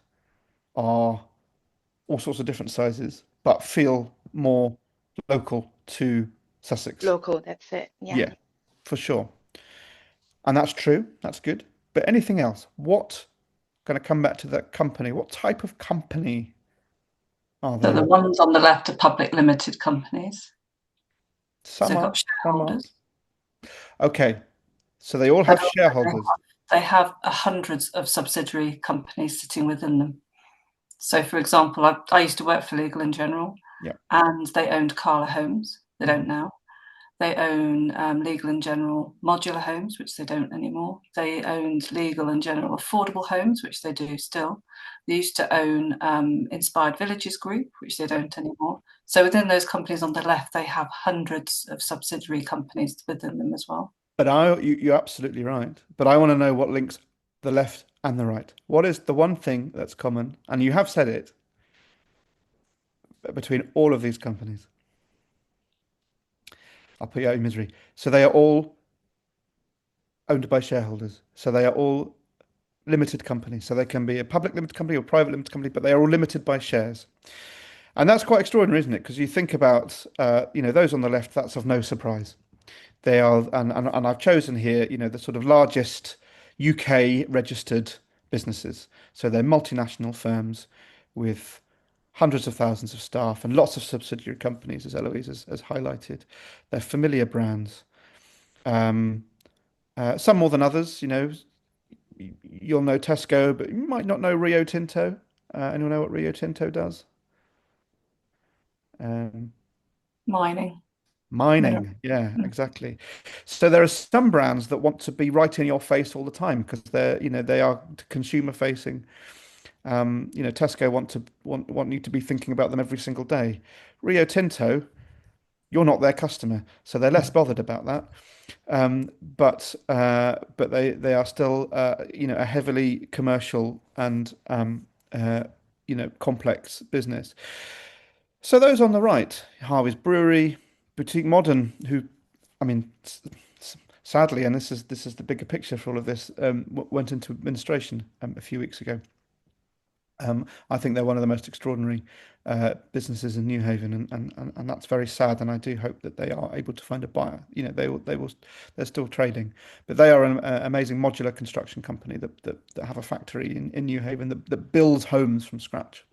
are all sorts of different sizes, but feel more local to Sussex. Local, that's it. Yeah. Yeah, for sure. And that's true. That's good. But anything else? What, going to come back to that company, what type of company are So they? the ones on the left are public limited companies. So Some they've are, got some aren't. shareholders. Okay, so they all have shareholders. They have hundreds of subsidiary companies sitting within them. So, for example, I used to work for Legal and General, Yeah. and they owned Carla Homes. They don't now. They own Legal and General Modular Homes, which they don't anymore. They owned Legal and General Affordable Homes, which they do still. They used to own Inspired Villages Group, which they don't anymore. So within those companies on the left, they have hundreds of subsidiary companies within them as well. But you're absolutely right. But I want to know what links the left and the right. What is the one thing that's common? And you have said it between all of these companies. I'll put you out of misery. So they are all owned by shareholders. So they are all limited companies. So they can be a public limited company or private limited company, but they are all limited by shares. And that's quite extraordinary, isn't it? Because you think about, those on the left, that's of no surprise. They are, and I've chosen here, the sort of largest UK registered businesses. So they're multinational firms with hundreds of thousands of staff and lots of subsidiary companies, as Eloise has highlighted. They're familiar brands. Um, some more than others, you'll know Tesco, but you might not know Rio Tinto. Anyone know what Rio Tinto does? Um, Mining. Mining, yeah, exactly. So there are some brands that want to be right in your face all the time because they are consumer facing. Tesco want you to be thinking about them every single day. Rio Tinto, you're not their customer, so they're less bothered about that. But they are still a heavily commercial and complex business. So those on the right, Harvey's Brewery, Boutique Modern, who, I mean, sadly, and this is the bigger picture for all of this, went into administration a few weeks ago. I think they're one of the most extraordinary businesses in New Haven, and that's very sad. And I do hope that they are able to find a buyer. They're still trading, but they are an amazing modular construction company that have a factory in New Haven that builds homes from scratch,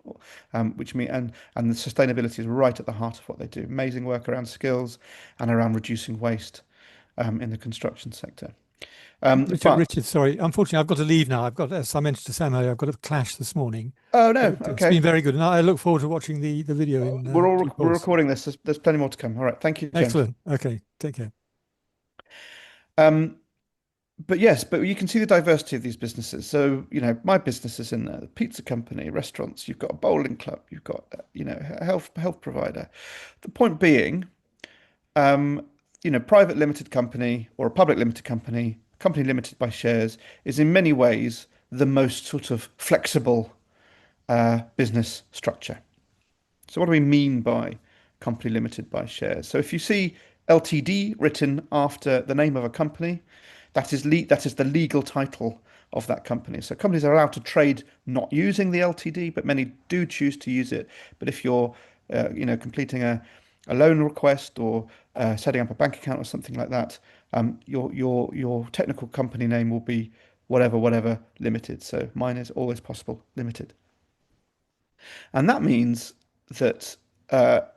which mean and the sustainability is right at the heart of what they do. Amazing work around skills and around reducing waste in the construction sector. Richard, sorry. Unfortunately, I've got to leave now. As I mentioned to Sam earlier, I've got a clash this morning. Oh no, It's okay. been very good, and I look forward to watching the video in We're due course. recording this. There's plenty more to come. All right, thank you, James. Excellent. Okay, take care. But yes, but you can see the diversity of these businesses. So, my business is in there, the pizza company, restaurants, you've got a bowling club, you've got, a health provider. The point being, private limited company or a public limited company, company limited by shares, is in many ways the most sort of flexible business structure. So what do we mean by company limited by shares? So if you see LTD written after the name of a company, that is the legal title of that company. So companies are allowed to trade not using the LTD, but many do choose to use it. But if you're, completing a loan request or setting up a bank account or something like that, your technical company name will be whatever limited. So mine is Always Possible Limited, and that means that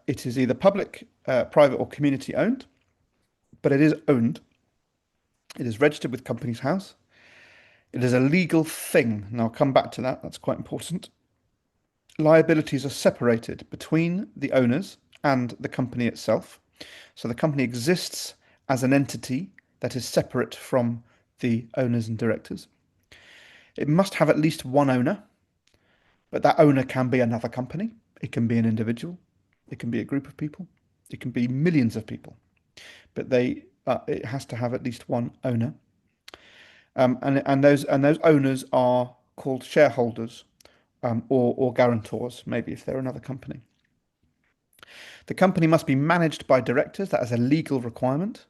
it is either public, private, or community owned, but it is owned. It is registered with Companies House. It is a legal thing. And I'll come back to that. That's quite important. Liabilities are separated between the owners and the company itself. So the company exists as an entity that is separate from the owners and directors. It must have at least one owner, but that owner can be another company. It can be an individual. It can be a group of people. It can be millions of people. But it has to have at least one owner. And those owners are called shareholders, or guarantors, maybe if they're another company. The company must be managed by directors. That is a legal requirement.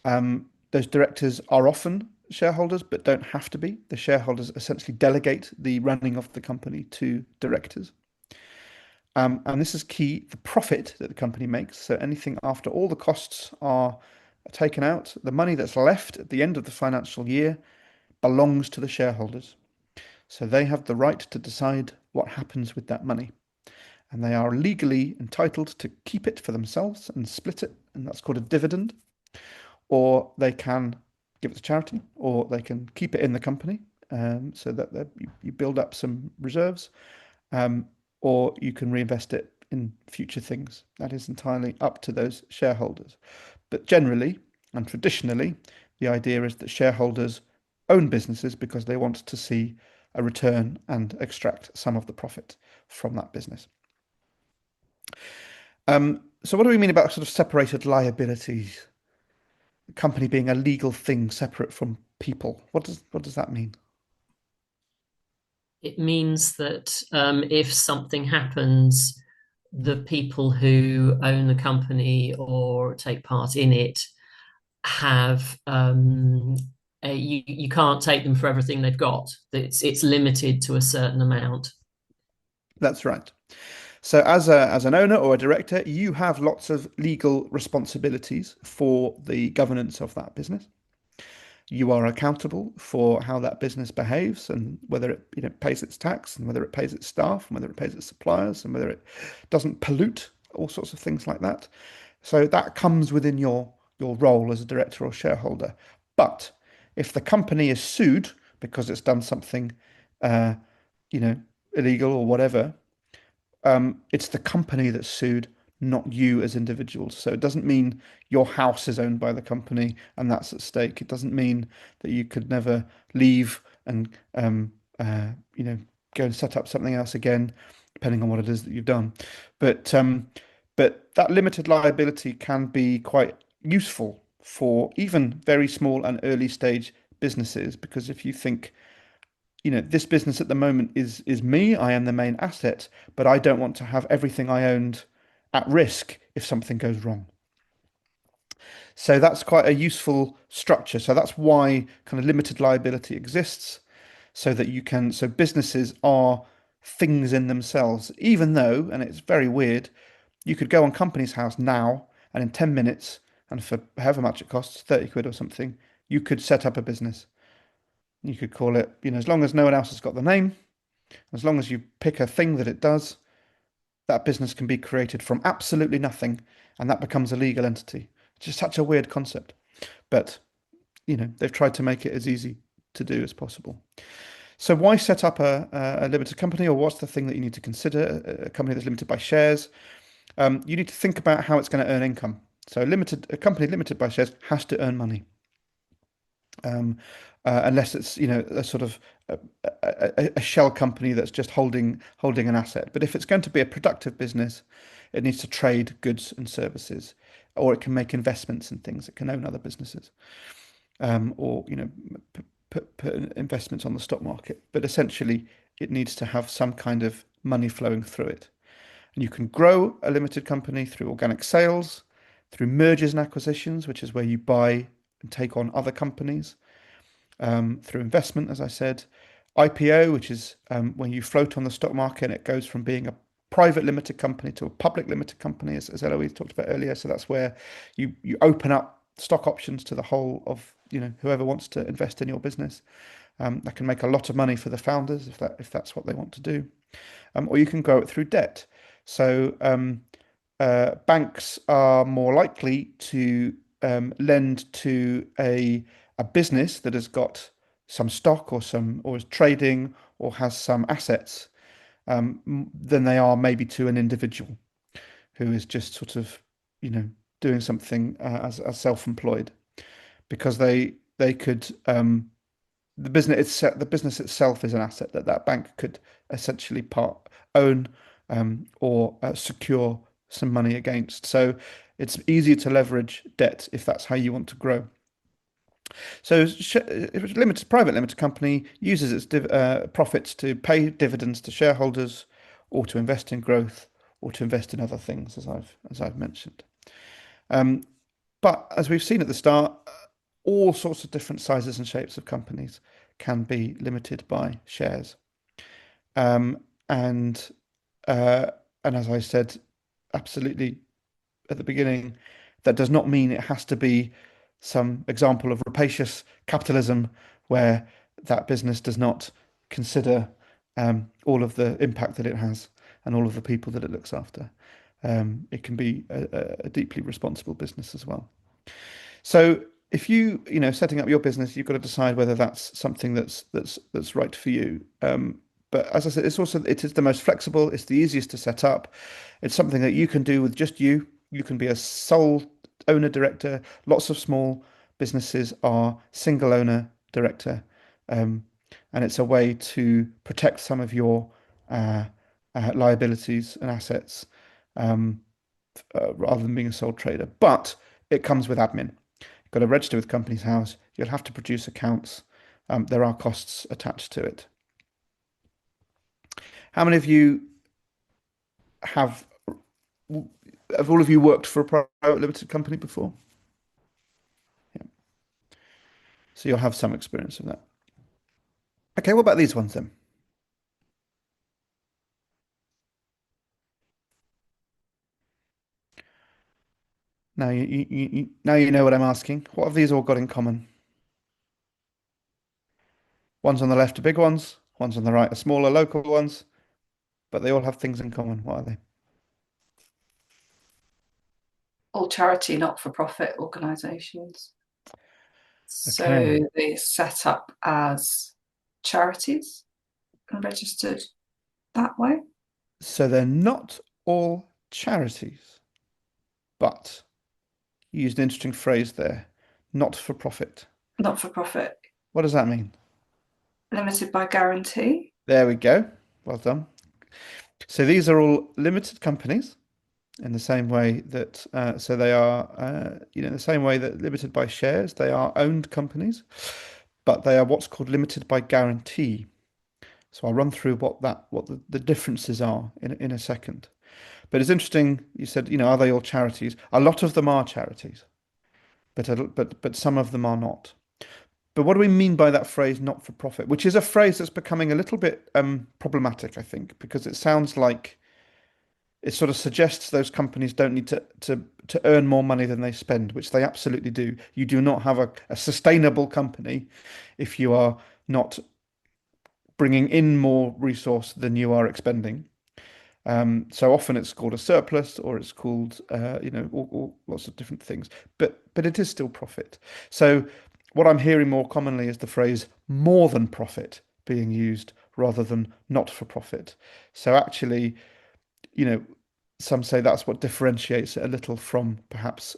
Those directors are often shareholders, but don't have to be. The shareholders essentially delegate the running of the company to directors. And this is key, the profit that the company makes. So anything after all the costs are taken out, the money that's left at the end of the financial year belongs to the shareholders. So they have the right to decide what happens with that money. And they are legally entitled to keep it for themselves and split it, and that's called a dividend. Or they can give it to charity, or they can keep it in the company, so that you build up some reserves, or you can reinvest it in future things. That is entirely up to those shareholders. But generally and traditionally, the idea is that shareholders own businesses because they want to see a return and extract some of the profit from that business. So what do we mean about sort of separated liabilities? The company being a legal thing separate from people. What does that mean? It means that if something happens, the people who own the company or take part in it have you can't take them for everything they've got. It's limited to a certain amount. That's right. So as an owner or a director, you have lots of legal responsibilities for the governance of that business. You are accountable for how that business behaves and whether it pays its tax and whether it pays its staff and whether it pays its suppliers and whether it doesn't pollute, all sorts of things like that. So that comes within your role as a director or shareholder. But if the company is sued because it's done something, illegal or whatever, it's the company that's sued, not you as individuals. So it doesn't mean your house is owned by the company and that's at stake. It doesn't mean that you could never leave and go and set up something else again, depending on what it is that you've done. But that limited liability can be quite useful for even very small and early stage businesses, because if you think, this business at the moment is me, I am the main asset, but I don't want to have everything I owned at risk if something goes wrong. So that's quite a useful structure. So that's why kind of limited liability exists, so that so businesses are things in themselves, even though, and it's very weird, you could go on Companies House now and in 10 minutes, and for however much it costs, 30 quid or something, you could set up a business. You could call it, as long as no one else has got the name, as long as you pick a thing that it does, that business can be created from absolutely nothing, and that becomes a legal entity. It's just such a weird concept. But, they've tried to make it as easy to do as possible. So why set up a limited company, or what's the thing that you need to consider? A company that's limited by shares. You need to think about how it's going to earn income. So a company limited by shares has to earn money. Unless it's a sort of a shell company that's just holding an asset. But if it's going to be a productive business, it needs to trade goods and services, or it can make investments in things. It can own other businesses, or put investments on the stock market. But essentially, it needs to have some kind of money flowing through it. And you can grow a limited company through organic sales, through mergers and acquisitions, which is where you buy and take on other companies through investment, as I said. IPO, which is when you float on the stock market and it goes from being a private limited company to a public limited company, as Eloise talked about earlier. So that's where you open up stock options to the whole of whoever wants to invest in your business. That can make a lot of money for the founders if that's what they want to do, or you can grow it through debt. So banks are more likely to lend to a business that has got some stock or is trading or has some assets than they are maybe to an individual who is just sort of doing something as self-employed, because they could the business itself is an asset that bank could essentially own or secure some money against. So it's easier to leverage debt if that's how you want to grow. So private limited company uses its profits to pay dividends to shareholders, or to invest in growth, or to invest in other things, as I've mentioned. But as we've seen at the start, all sorts of different sizes and shapes of companies can be limited by shares. And as I said, absolutely at the beginning, that does not mean it has to be some example of rapacious capitalism where that business does not consider all of the impact that it has and all of the people that it looks after. It can be a deeply responsible business as well. So if setting up your business, you've got to decide whether that's something that's right for you. But as I said, it is the most flexible. It's the easiest to set up. It's something that you can do with just you. You can be a sole owner director. Lots of small businesses are single owner director, and it's a way to protect some of your liabilities and assets rather than being a sole trader. But it comes with admin. You've got to register with Companies House. You'll have to produce accounts. There are costs attached to it. How many of you have all of you worked for a private limited company before? Yeah. So you'll have some experience of that. Okay, what about these ones then? Now you know what I'm asking. What have these all got in common? Ones on the left are big ones, ones on the right are smaller local ones, but they all have things in common. What are they? All charity, not-for-profit organisations. So Okay. they're set up as charities and registered that way. So they're not all charities, but you used an interesting phrase there, not-for-profit. Not-for-profit. What does that mean? Limited by guarantee. There we go. Well done. So these are all limited companies in the same way that, so they are, the same way that limited by shares, they are owned companies, but they are what's called limited by guarantee. So I'll run through what the differences are in a second. But it's interesting, you said, are they all charities? A lot of them are charities, but some of them are not. But what do we mean by that phrase, not for profit, which is a phrase that's becoming a little bit problematic, I think, because it sounds like it sort of suggests those companies don't need to earn more money than they spend, which they absolutely do. You do not have a sustainable company if you are not bringing in more resource than you are expending. So often it's called a surplus, or it's called all lots of different things, but it is still profit. So what I'm hearing more commonly is the phrase more than profit being used rather than not for profit. So actually, some say that's what differentiates it a little from perhaps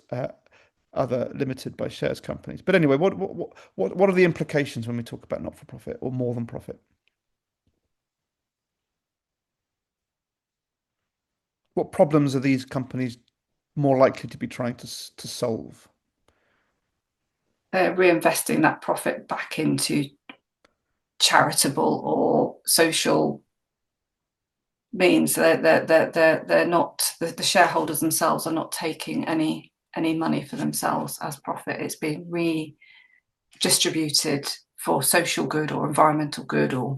other limited by shares companies. But anyway, what are the implications when we talk about not for profit or more than profit? What problems are these companies more likely to be trying to solve? Reinvesting that profit back into charitable or social means. They're not, the shareholders themselves are not taking any any money for themselves as profit. It's being redistributed for social good or environmental good or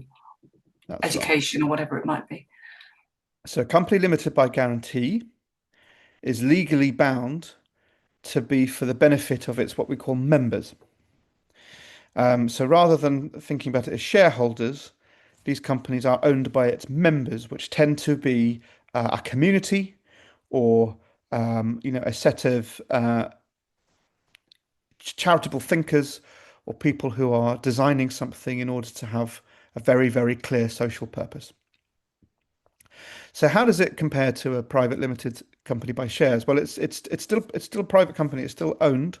education or whatever it might be. So, a company limited by guarantee is legally bound to be for the benefit of its what we call members. So rather than thinking about it as shareholders, these companies are owned by its members, which tend to be a community or a set of charitable thinkers or people who are designing something in order to have a very, very clear social purpose. So how does it compare to a private limited company by shares? Well, it's still a private company. It's still owned.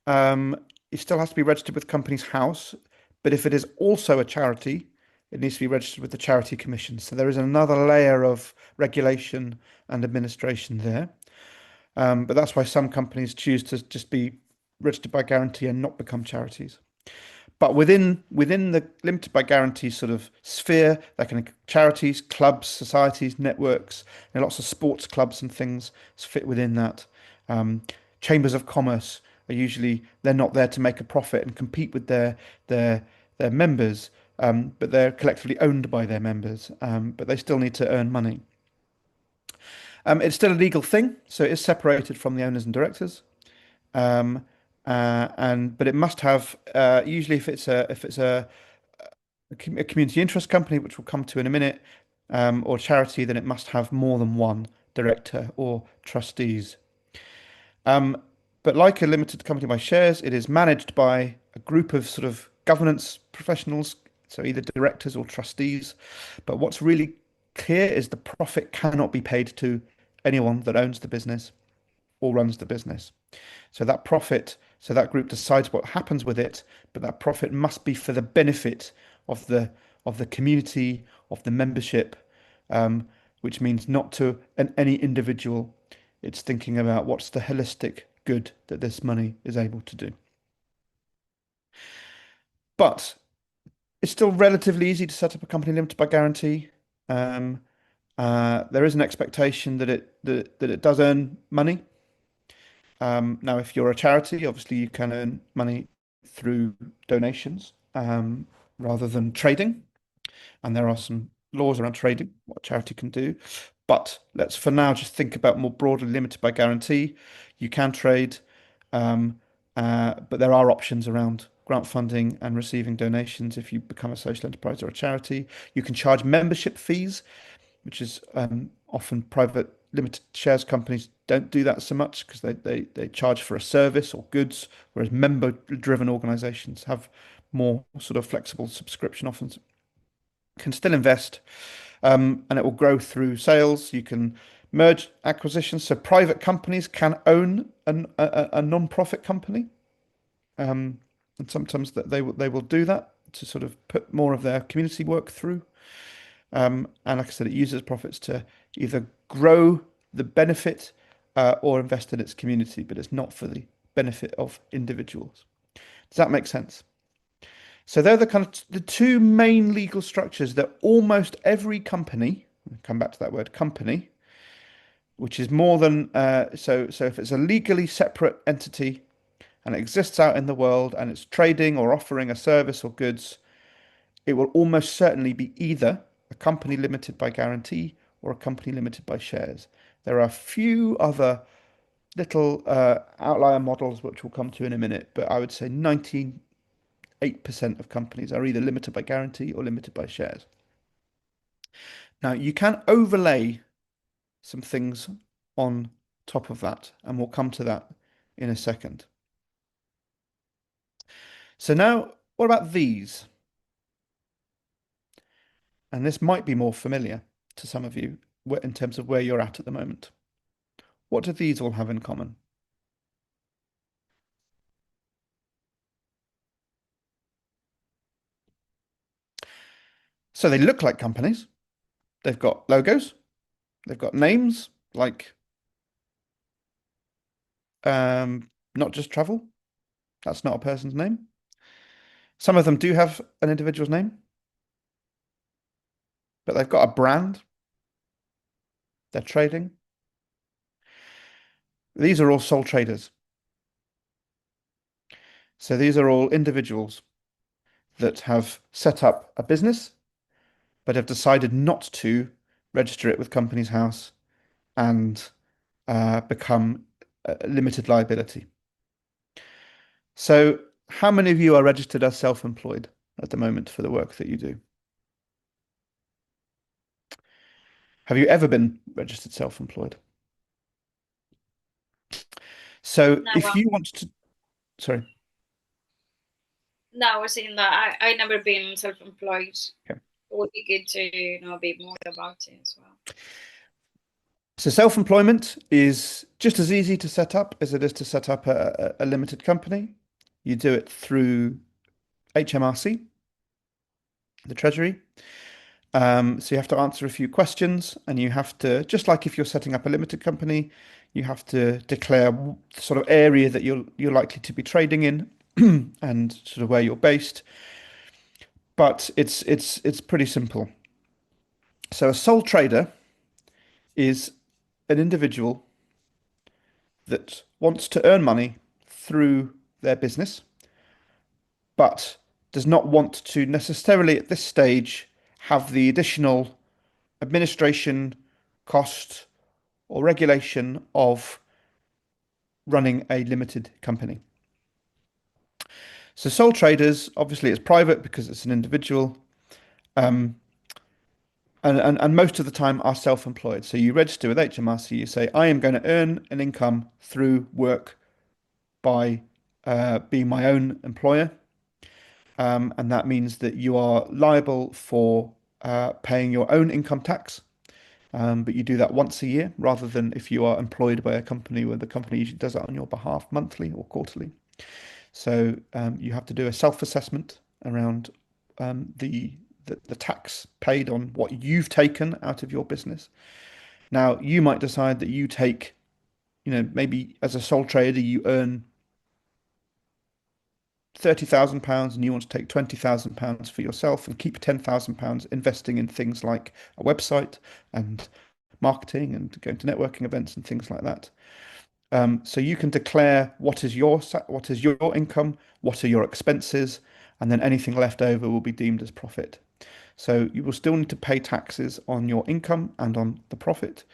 It still has to be registered with Companies House, but if it is also a charity, it needs to be registered with the Charity Commission. So there is another layer of regulation and administration there. But that's why some companies choose to just be registered by guarantee and not become charities. But within the limited by guarantee sort of sphere, there can charities, clubs, societies, networks, and lots of sports clubs and things fit within that. Chambers of commerce are usually they're not there to make a profit and compete with their members, but they're collectively owned by their members, but they still need to earn money. It's still a legal thing, so it is separated from the owners and directors. But it must have usually if it's a community interest company, which we'll come to in a minute, or charity, then it must have more than one director or trustees. But like a limited company by shares, it is managed by a group of sort of governance professionals, so either directors or trustees. But what's really clear is the profit cannot be paid to anyone that owns the business or runs the business. So that profit, so that group decides what happens with it, but that profit must be for the benefit of the community, of the membership, which means not to any individual. It's thinking about what's the holistic good that this money is able to do. But it's still relatively easy to set up a company limited by guarantee. There is an expectation that it does earn money. Now, if you're a charity, obviously you can earn money through donations rather than trading. And there are some laws around trading, what a charity can do. But let's for now just think about more broadly limited by guarantee. You can trade, but there are options around grant funding and receiving donations if you become a social enterprise or a charity. You can charge membership fees, which is often private limited shares companies don't do that so much because they charge for a service or goods, whereas member-driven organizations have more sort of flexible subscription offers. Can still invest, and it will grow through sales. You can merge acquisitions, so private companies can own a non-profit company, and sometimes that they will do that to sort of put more of their community work through. And like I said, it uses profits to either grow the benefit or invest in its community, but it's not for the benefit of individuals. Does that make sense? So they're the two main legal structures that almost every company, I'll come back to that word company, which is more than so if it's a legally separate entity and it exists out in the world and it's trading or offering a service or goods, it will almost certainly be either a company limited by guarantee or a company limited by shares. There are a few other little outlier models which we'll come to in a minute, but I would say 98% of companies are either limited by guarantee or limited by shares. Now, you can overlay some things on top of that, and we'll come to that in a second. So now, what about these? And this might be more familiar to some of you in terms of where you're at the moment. What do these all have in common? So they look like companies. They've got logos. They've got names like not just travel. That's not a person's name. Some of them do have an individual's name, but they've got a brand. They're trading. These are all sole traders. So these are all individuals that have set up a business but have decided not to register it with Companies House and become a limited liability. So how many of you are registered as self-employed at the moment for the work that you do? Have you ever been registered self-employed? So No, if you want to, sorry. no, I was saying that I never been self-employed. Okay. It would be good to know a bit more about it as well. So self-employment is just as easy to set up as it is to set up a limited company. You do it through HMRC, the Treasury. So you have to answer a few questions, and you have to, just like if you're setting up a limited company, you have to declare the sort of area that you're likely to be trading in and sort of where you're based. But it's pretty simple. So a sole trader is an individual that wants to earn money through their business, but does not want to necessarily at this stage have the additional administration cost or regulation of running a limited company. So sole traders, obviously it's private because it's an individual, um, and most of the time are self-employed. So you register with HMRC, you say, I am going to earn an income through work by being my own employer. And that means that you are liable for paying your own income tax, but you do that once a year rather than if you are employed by a company where the company usually does that on your behalf monthly or quarterly. So you have to do a self-assessment around the tax paid on what you've taken out of your business. Now, you might decide that you take, maybe as a sole trader, you earn £30,000 and you want to take £20,000 for yourself and keep £10,000 investing in things like a website and marketing and going to networking events and things like that. So you can declare what is your income, what are your expenses, and then anything left over will be deemed as profit. So you will still need to pay taxes on your income and on the profit,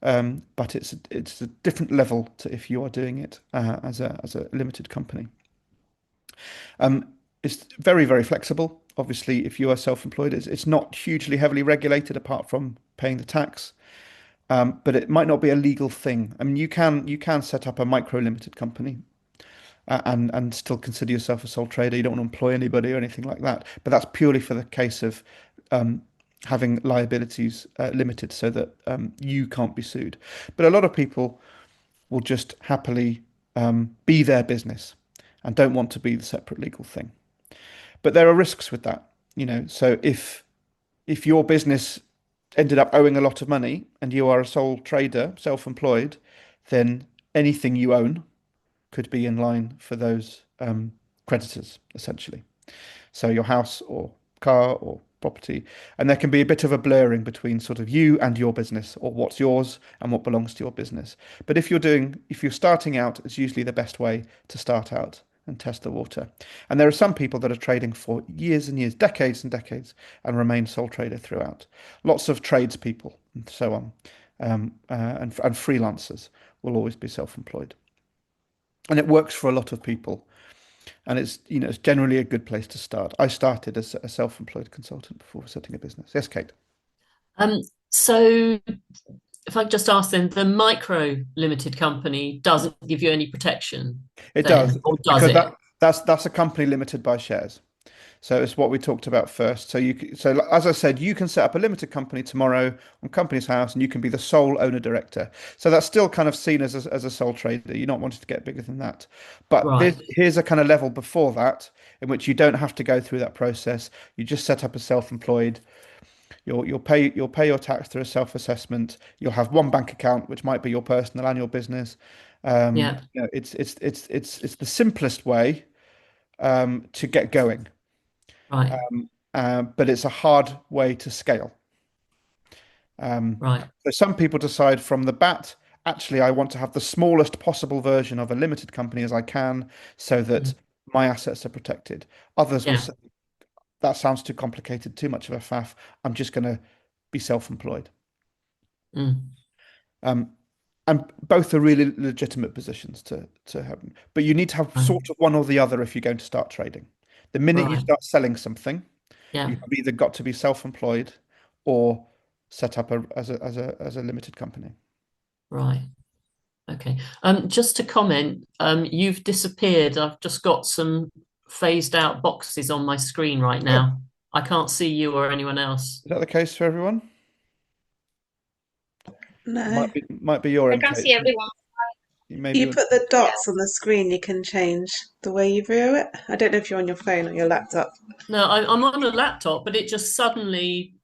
but it's a different level to if you are doing it as a limited company. It's very, very flexible. Obviously, if you are self-employed, it's not hugely heavily regulated apart from paying the tax. But it might not be a legal thing. I mean, you can set up a micro limited company and still consider yourself a sole trader. You don't want to employ anybody or anything like that. But that's purely for the case of having liabilities limited so that you can't be sued. But a lot of people will just happily be their business and don't want to be the separate legal thing. But there are risks with that, So if your business ended up owing a lot of money and you are a sole trader, self-employed, then anything you own could be in line for those creditors, essentially. So your house or car or property, and there can be a bit of a blurring between sort of you and your business or what's yours and what belongs to your business. But if you're starting out, it's usually the best way to start out and test the water. And there are some people that are trading for years and years, decades and decades, and remain sole trader throughout. Lots of tradespeople and so on, and freelancers will always be self-employed. And it works for a lot of people. And it's generally a good place to start. I started as a self-employed consultant before setting a business. Yes, Kate. So if I just ask then, the micro limited company doesn't give you any protection It then, does or does because it? that's a company limited by shares. So it's what we talked about first. So as I said, you can set up a limited company tomorrow on Companies House, and you can be the sole owner director. So that's still kind of seen as a sole trader. You're not wanting to get bigger than that. But Right. here's a kind of level before that in which you don't have to go through that process. You just set up as self-employed. You'll pay your tax through a self-assessment. You'll have one bank account, which might be your personal and your business. Yeah. It's the simplest way to get going. Right. But it's a hard way to scale. Right. So some people decide from the bat, actually, I want to have the smallest possible version of a limited company as I can so that my assets are protected. Others will Yeah. say, that sounds too complicated, too much of a faff. I'm just going to be self-employed. Mm. And both are really legitimate positions to have. But you need to have sort of one or the other if you're going to start trading. The minute you Right. start selling something, Yeah. you've either got to be self-employed or set up as a limited company. Right. Okay. Just to comment, you've disappeared. I've just got some phased out boxes on my screen right Oh, now. I can't see you or anyone else. is that the case for everyone? No. Might be your I end, can Kate. see everyone. Maybe You you're, put the dots on the screen, you can change the way you view it. I don't know if you're on your phone or your laptop. No, I'm on a laptop, but it just suddenly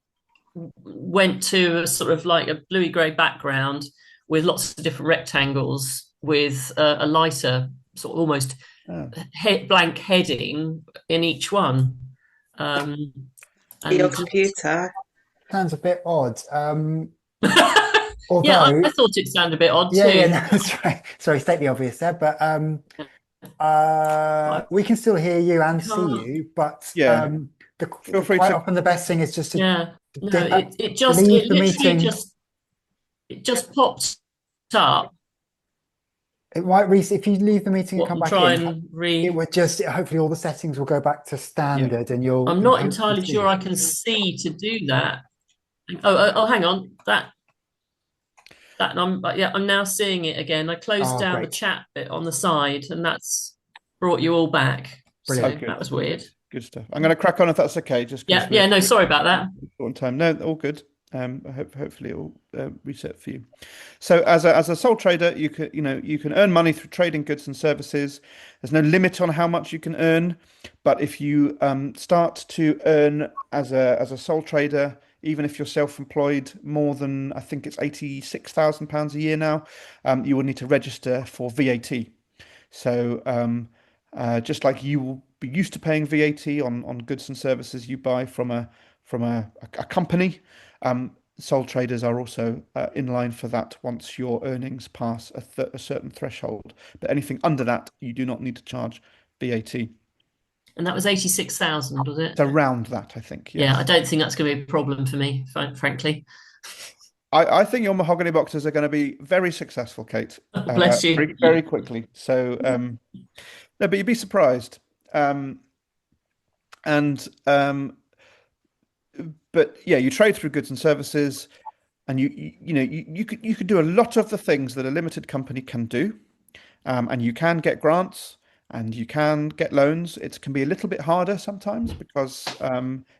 went to a sort of like a bluey grey background with lots of different rectangles with a lighter sort of almost blank heading in each one. Your And computer. Sounds a bit odd. yeah, Although, I thought it sounded a bit odd yeah, too. no, that's right. Sorry, state the obvious there, but I we can still hear you and see can't. you, but yeah. Feel free quite to. often the best thing is just to Yeah, no, dip out, it just leave it the literally meeting. it just popped up. It might if you leave the meeting and What come and back try in, and it would just hopefully all the settings will go back to Yeah. standard, and I'm you'll not hopefully entirely see. sure I can see to do that. Oh, hang on. I'm now seeing it again. I closed Oh, down the great, chat bit on the side, and that's brought you all back. Oh, So brilliant. that was weird. Good stuff. I'm going to crack on if that's okay, just because Yeah, no, sorry about that. short on time. No, all good. Hopefully it will reset for you. So as a sole trader, you can earn money through trading goods and services. There's no limit on how much you can earn, but if you start to earn as a sole trader, even if you're self-employed, more than I think it's £86,000 a year now, you will need to register for VAT. So just like you will be used to paying VAT on goods and services you buy from a company, sole traders are also in line for that once your earnings pass a certain threshold. But anything under that, you do not need to charge VAT. And that was 86,000, was it? It's around that, I think. Yeah, I Yes. don't think that's going to be a problem for me, frankly. I think your mahogany boxes are going to be very successful, Kate, Bless you. very, very quickly. So, no, but you'd be surprised. And but yeah, you trade through goods and services, and you could do a lot of the things that a limited company can do, and you can get grants and you can get loans. It can be a little bit harder sometimes because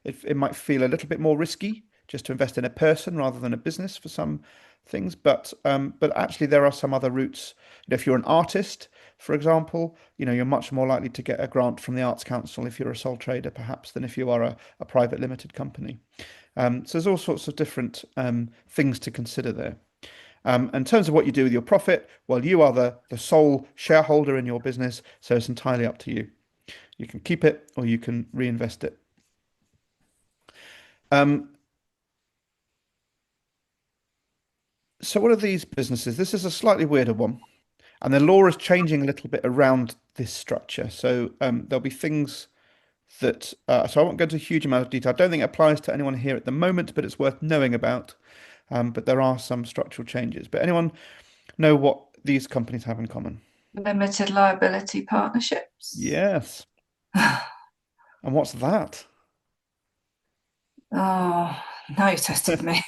it might feel a little bit more risky just to invest in a person rather than a business for some things. But actually, there are some other routes. If you're an artist, for example, you're much more likely to get a grant from the Arts Council if you're a sole trader, perhaps, than if you are a private limited company. So there's all sorts of different things to consider there. In terms of what you do with your profit, well, you are the sole shareholder in your business, so it's entirely up to you. You can keep it or you can reinvest it. So what are these businesses? This is a slightly weirder one. And the law is changing a little bit around this structure. So there'll be things that, so I won't go into a huge amount of detail. I don't think it applies to anyone here at the moment, but it's worth knowing about. But there are some structural changes. But anyone know what these companies have in common? Limited liability partnerships. Yes. And what's that? Oh, now you tested me.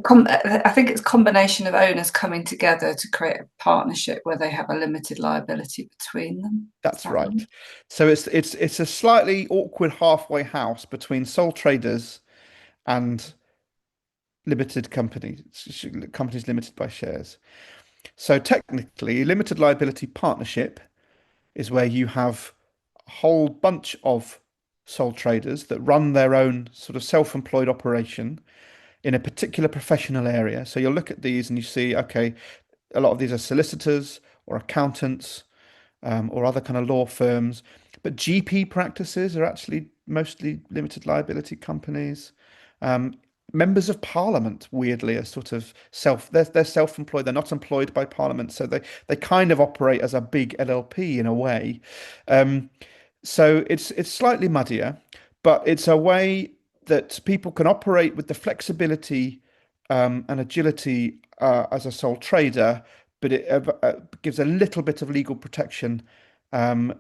I think it's a combination of owners coming together to create a partnership where they have a limited liability between them. That's right. So it's a slightly awkward halfway house between sole traders and limited companies limited by shares. So technically, limited liability partnership is where you have a whole bunch of sole traders that run their own sort of self-employed operation in a particular professional area. So you'll look at these and you see, okay, a lot of these are solicitors or accountants or other kind of law firms, but GP practices are actually mostly limited liability companies. members of Parliament, weirdly, are sort of they're self-employed. They're not employed by Parliament, so they kind of operate as a big LLP in a way. Um, so it's slightly muddier, but it's a way that people can operate with the flexibility and agility as a sole trader, but it gives a little bit of legal protection that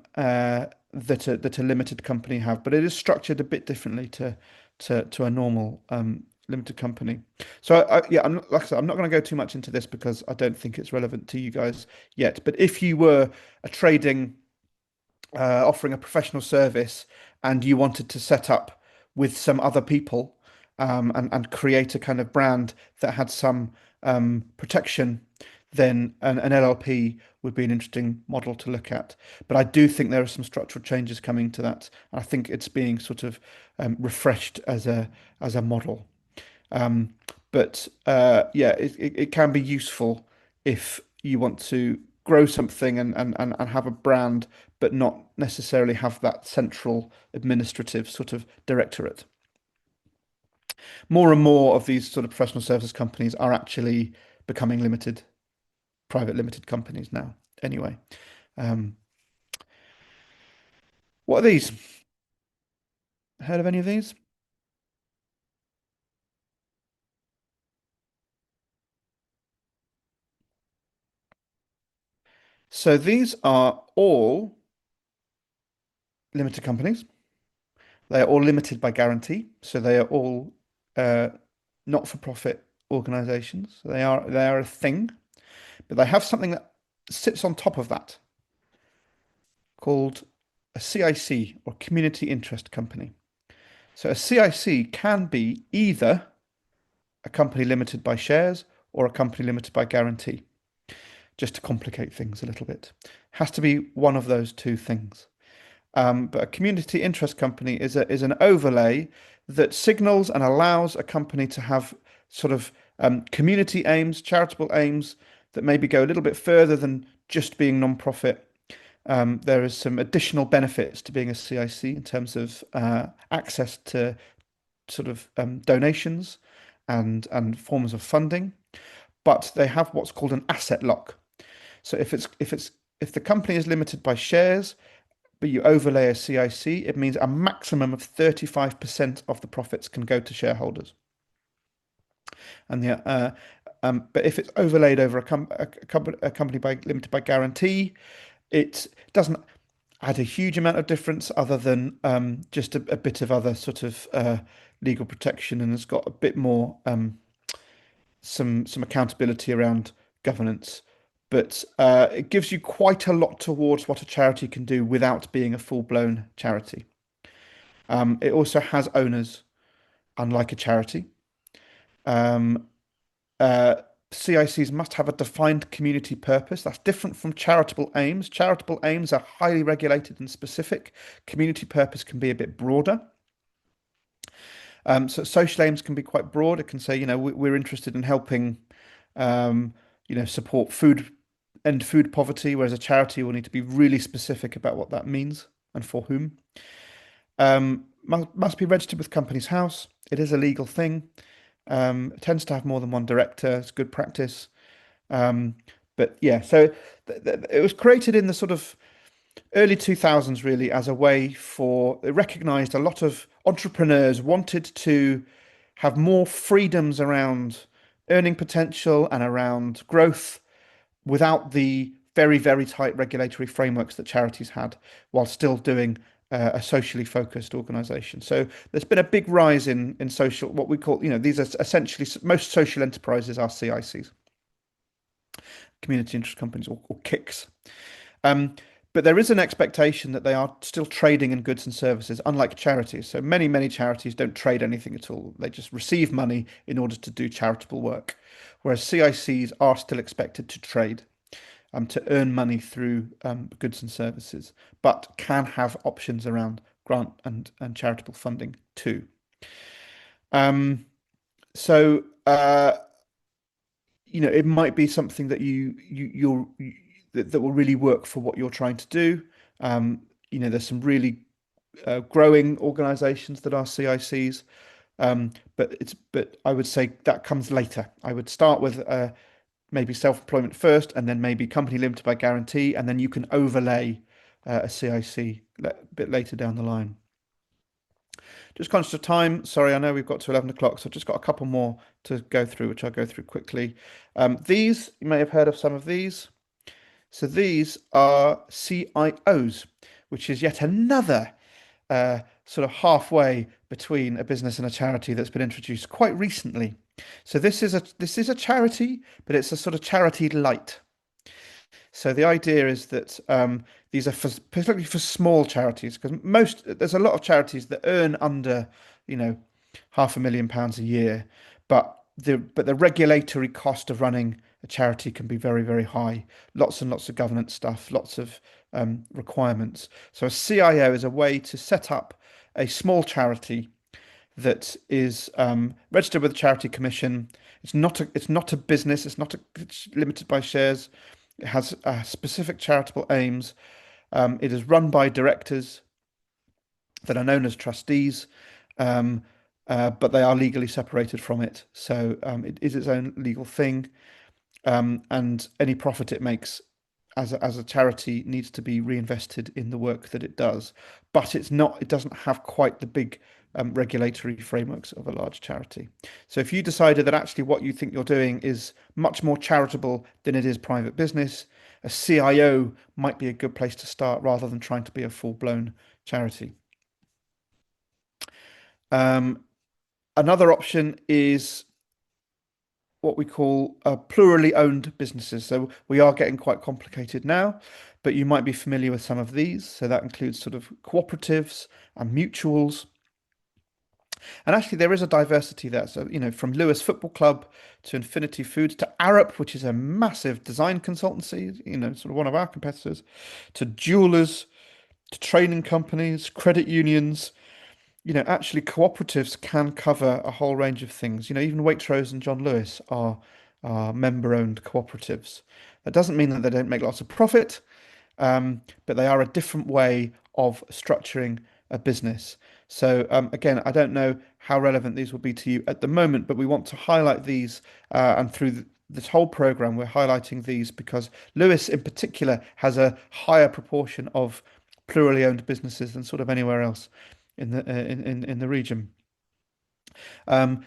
a limited company have. But it is structured a bit differently to a normal limited company. So yeah, like I said, I'm not going to go too much into this because I don't think it's relevant to you guys yet. But if you were a trading offering a professional service and you wanted to set up with some other people and create a kind of brand that had some protection, then an LLP would be an interesting model to look at. But I do think there are some structural changes coming to that. I think it's being sort of refreshed as a model. But yeah, it can be useful if you want to grow something and have a brand, but not necessarily have that central administrative sort of directorate. More and more of these sort of professional services companies are actually becoming private limited companies now. Anyway, what are these? Heard of any of these? So these are all limited companies. They are all limited by guarantee, so they are all not-for-profit organisations. They are a thing, but they have something that sits on top of that called a CIC, or Community Interest Company. So a CIC can be either a company limited by shares or a company limited by guarantee, just to complicate things a little bit. Has to be one of those two things. But a community interest company is an overlay that signals and allows a company to have sort of community aims, charitable aims that maybe go a little bit further than just being non-profit. There is some additional benefits to being a CIC in terms of access to sort of donations and forms of funding, but they have what's called an asset lock. So if the company is limited by shares, but you overlay a CIC, it means a maximum of 35% of the profits can go to shareholders. And but if it's overlaid over a company limited by guarantee, it doesn't add a huge amount of difference other than just a bit of other sort of legal protection, and it's got a bit more some accountability around governance. But it gives you quite a lot towards what a charity can do without being a full-blown charity. It also has owners, unlike a charity. CICs must have a defined community purpose. That's different from charitable aims. Charitable aims are highly regulated and specific. Community purpose can be a bit broader. So social aims can be quite broad. It can say, we're interested in helping, support end food poverty, whereas a charity will need to be really specific about what that means and for whom. Must be registered with Companies House. It is a legal thing. It tends to have more than one director. It's good practice. But yeah, so it was created in the sort of early 2000s, really, as a way for it recognized a lot of entrepreneurs wanted to have more freedoms around earning potential and around growth without the very, very tight regulatory frameworks that charities had, while still doing a socially focused organization. So there's been a big rise in social, what we call, these are essentially, most social enterprises are CICs, community interest companies, or KICs. But there is an expectation that they are still trading in goods and services, unlike charities. So many charities don't trade anything at all. They just receive money in order to do charitable work, whereas CICs are still expected to trade, to earn money through goods and services, but can have options around grant and charitable funding too. So it might be something that that will really work for what you're trying to do. There's some really growing organisations that are CICs. But I would say that comes later. I would start with maybe self-employment first, and then maybe company limited by guarantee, and then you can overlay a CIC a bit later down the line. Just conscious of time. Sorry, I know we've got to 11 o'clock, so I've just got a couple more to go through, which I'll go through quickly. These, you may have heard of some of these. So these are CIOs, which is yet another sort of halfway between a business and a charity that's been introduced quite recently. So this is a charity, but it's a sort of charity light. So the idea is that these are particularly for small charities, because there's a lot of charities that earn under, £500,000 a year, but the regulatory cost of running a charity can be very, very high. Lots and lots of governance stuff, lots of requirements. So a CIO is a way to set up a small charity that is registered with the Charity Commission. It's not a business. It's limited by shares. It has specific charitable aims. It is run by directors that are known as trustees, but they are legally separated from it. So it is its own legal thing, and any profit it makes as a charity needs to be reinvested in the work that it does. But it doesn't have quite the big regulatory frameworks of a large charity. So if you decided that actually what you think you're doing is much more charitable than it is private business, a CIO might be a good place to start rather than trying to be a full-blown charity. Another option is what we call plurally owned businesses. So we are getting quite complicated now, but you might be familiar with some of these. So that includes sort of cooperatives and mutuals. And actually, there is a diversity there. So, from Lewes Football Club to Infinity Foods to Arup, which is a massive design consultancy, sort of one of our competitors, to jewelers, to training companies, credit unions. Actually, cooperatives can cover a whole range of things. Even Waitrose and John Lewis are member-owned cooperatives. That doesn't mean that they don't make lots of profit, but they are a different way of structuring a business. So again, I don't know how relevant these will be to you at the moment, but we want to highlight these, and through this whole program, we're highlighting these because Lewis in particular has a higher proportion of plurally owned businesses than sort of anywhere else in the region.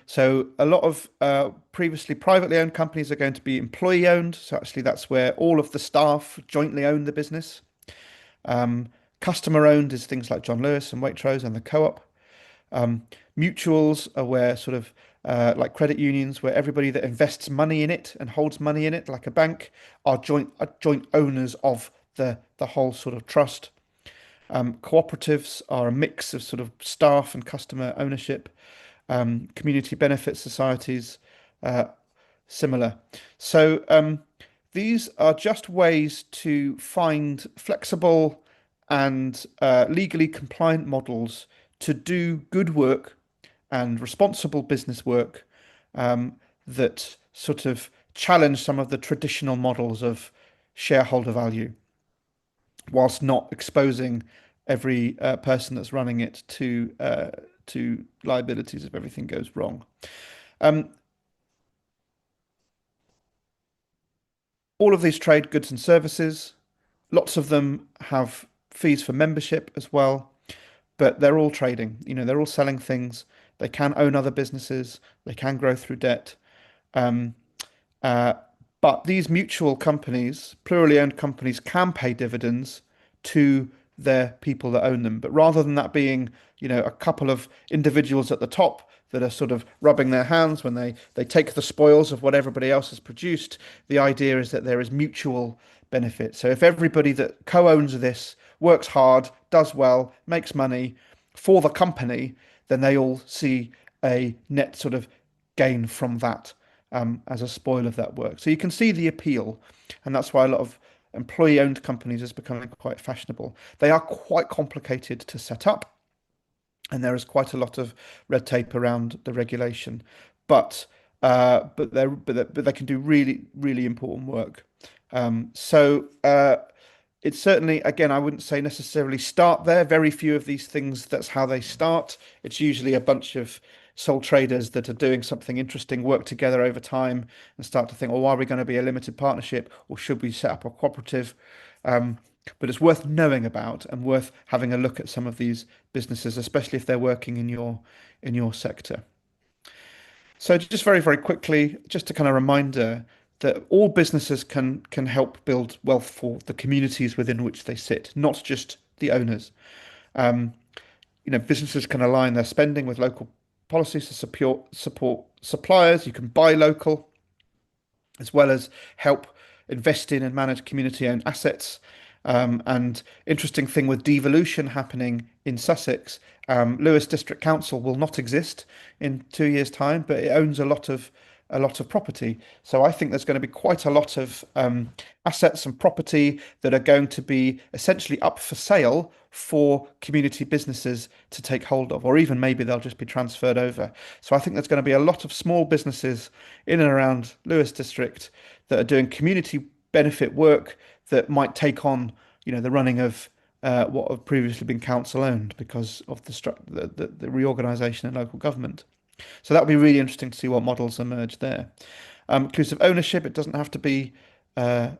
So a lot of previously privately owned companies are going to be employee owned. So actually that's where all of the staff jointly own the business. Customer owned is things like John Lewis and Waitrose and the co-op. Mutuals are where sort of like credit unions, where everybody that invests money in it and holds money in it, like a bank, are joint owners of the whole sort of trust. Cooperatives are a mix of sort of staff and customer ownership. Community benefit societies, similar. So these are just ways to find flexible and legally compliant models to do good work and responsible business work that sort of challenge some of the traditional models of shareholder value, whilst not exposing every person that's running it to liabilities if everything goes wrong. All of these trade goods and services. Lots of them have fees for membership as well, but they're all trading. They're all selling things. They can own other businesses. They can grow through debt. But these mutual companies, plurally owned companies, can pay dividends to their people that own them. But rather than that being, a couple of individuals at the top that are sort of rubbing their hands when they take the spoils of what everybody else has produced, the idea is that there is mutual benefit. So if everybody that co-owns this works hard, does well, makes money for the company, then they all see a net sort of gain from that. As a spoil of that work. So you can see the appeal, and that's why a lot of employee-owned companies is becoming quite fashionable. They are quite complicated to set up, and there is quite a lot of red tape around the regulation, but they can do really, really important work. So it's certainly, again, I wouldn't say necessarily start there. Very few of these things, that's how they start. It's usually a bunch of sole traders that are doing something interesting work together over time and start to think, oh, are we going to be a limited partnership or should we set up a cooperative? But it's worth knowing about and worth having a look at some of these businesses, especially if they're working in your sector. So just very, very quickly, just a kind of reminder that all businesses can help build wealth for the communities within which they sit, not just the owners. Um, businesses can align their spending with local policies to support suppliers. You can buy local, as well as help invest in and manage community-owned assets. And interesting thing with devolution happening in Sussex, Lewes District Council will not exist in 2 years' time, but it owns a lot of property. So I think there's going to be quite a lot of assets and property that are going to be essentially up for sale for community businesses to take hold of, or even maybe they'll just be transferred over. So I think there's going to be a lot of small businesses in and around Lewes District that are doing community benefit work that might take on, the running of what have previously been council owned because of the reorganisation in local government. So that would be really interesting to see what models emerge there. Inclusive ownership, it doesn't have to be, a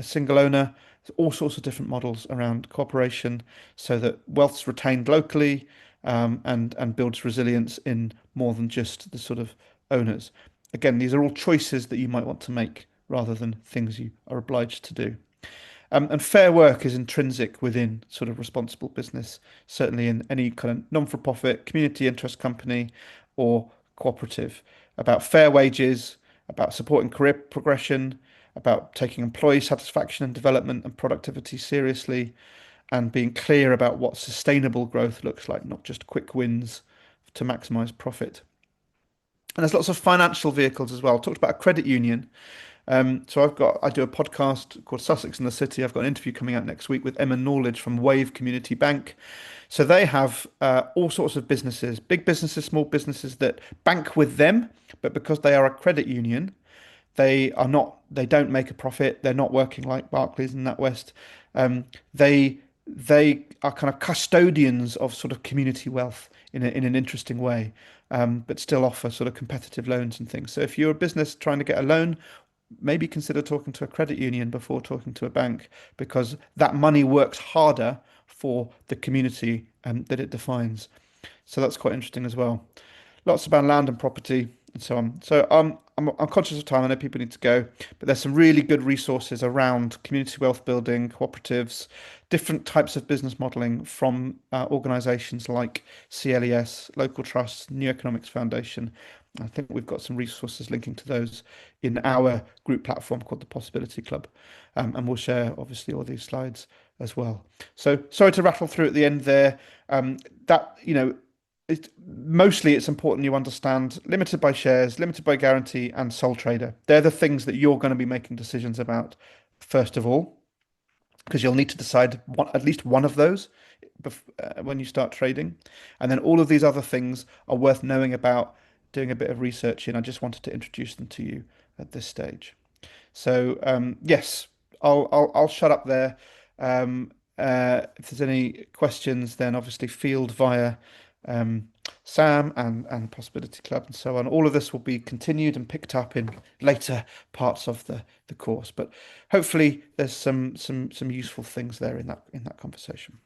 single owner. There's all sorts of different models around cooperation so that wealth's retained locally, and builds resilience in more than just the sort of owners. Again, these are all choices that you might want to make rather than things you are obliged to do. And fair work is intrinsic within sort of responsible business, certainly in any kind of non-for-profit, community interest company or cooperative, about fair wages, about supporting career progression, about taking employee satisfaction and development and productivity seriously, and being clear about what sustainable growth looks like, not just quick wins to maximize profit. And there's lots of financial vehicles as well. I talked about a credit union. So I do a podcast called Sussex in the City. I've got an interview coming out next week with Emma Knowledge from Wave Community Bank. So they have all sorts of businesses, big businesses, small businesses that bank with them, but because they are a credit union, they don't make a profit. They're not working like Barclays and NatWest. They are kind of custodians of sort of community wealth in an interesting way, but still offer sort of competitive loans and things. So if you're a business trying to get a loan, maybe consider talking to a credit union before talking to a bank, because that money works harder for the community that it defines. So that's quite interesting as well. Lots about land and property and so on. So I'm conscious of time. I know people need to go, but there's some really good resources around community wealth building, cooperatives, different types of business modeling from organisations like CLES, Local Trusts, New Economics Foundation. I think we've got some resources linking to those in our group platform called the Possibility Club. And we'll share obviously all these slides as well. So sorry to rattle through at the end there. Mostly it's important you understand limited by shares, limited by guarantee, and sole trader. They're the things that you're going to be making decisions about first of all, because you'll need to decide at least one of those when you start trading. And then all of these other things are worth knowing about, doing a bit of research in. I just wanted to introduce them to you at this stage. So yes, I'll shut up there. If there's any questions, then obviously field via Sam and Possibility Club and so on. All of this will be continued and picked up in later parts of the course, but hopefully there's some useful things there in that conversation.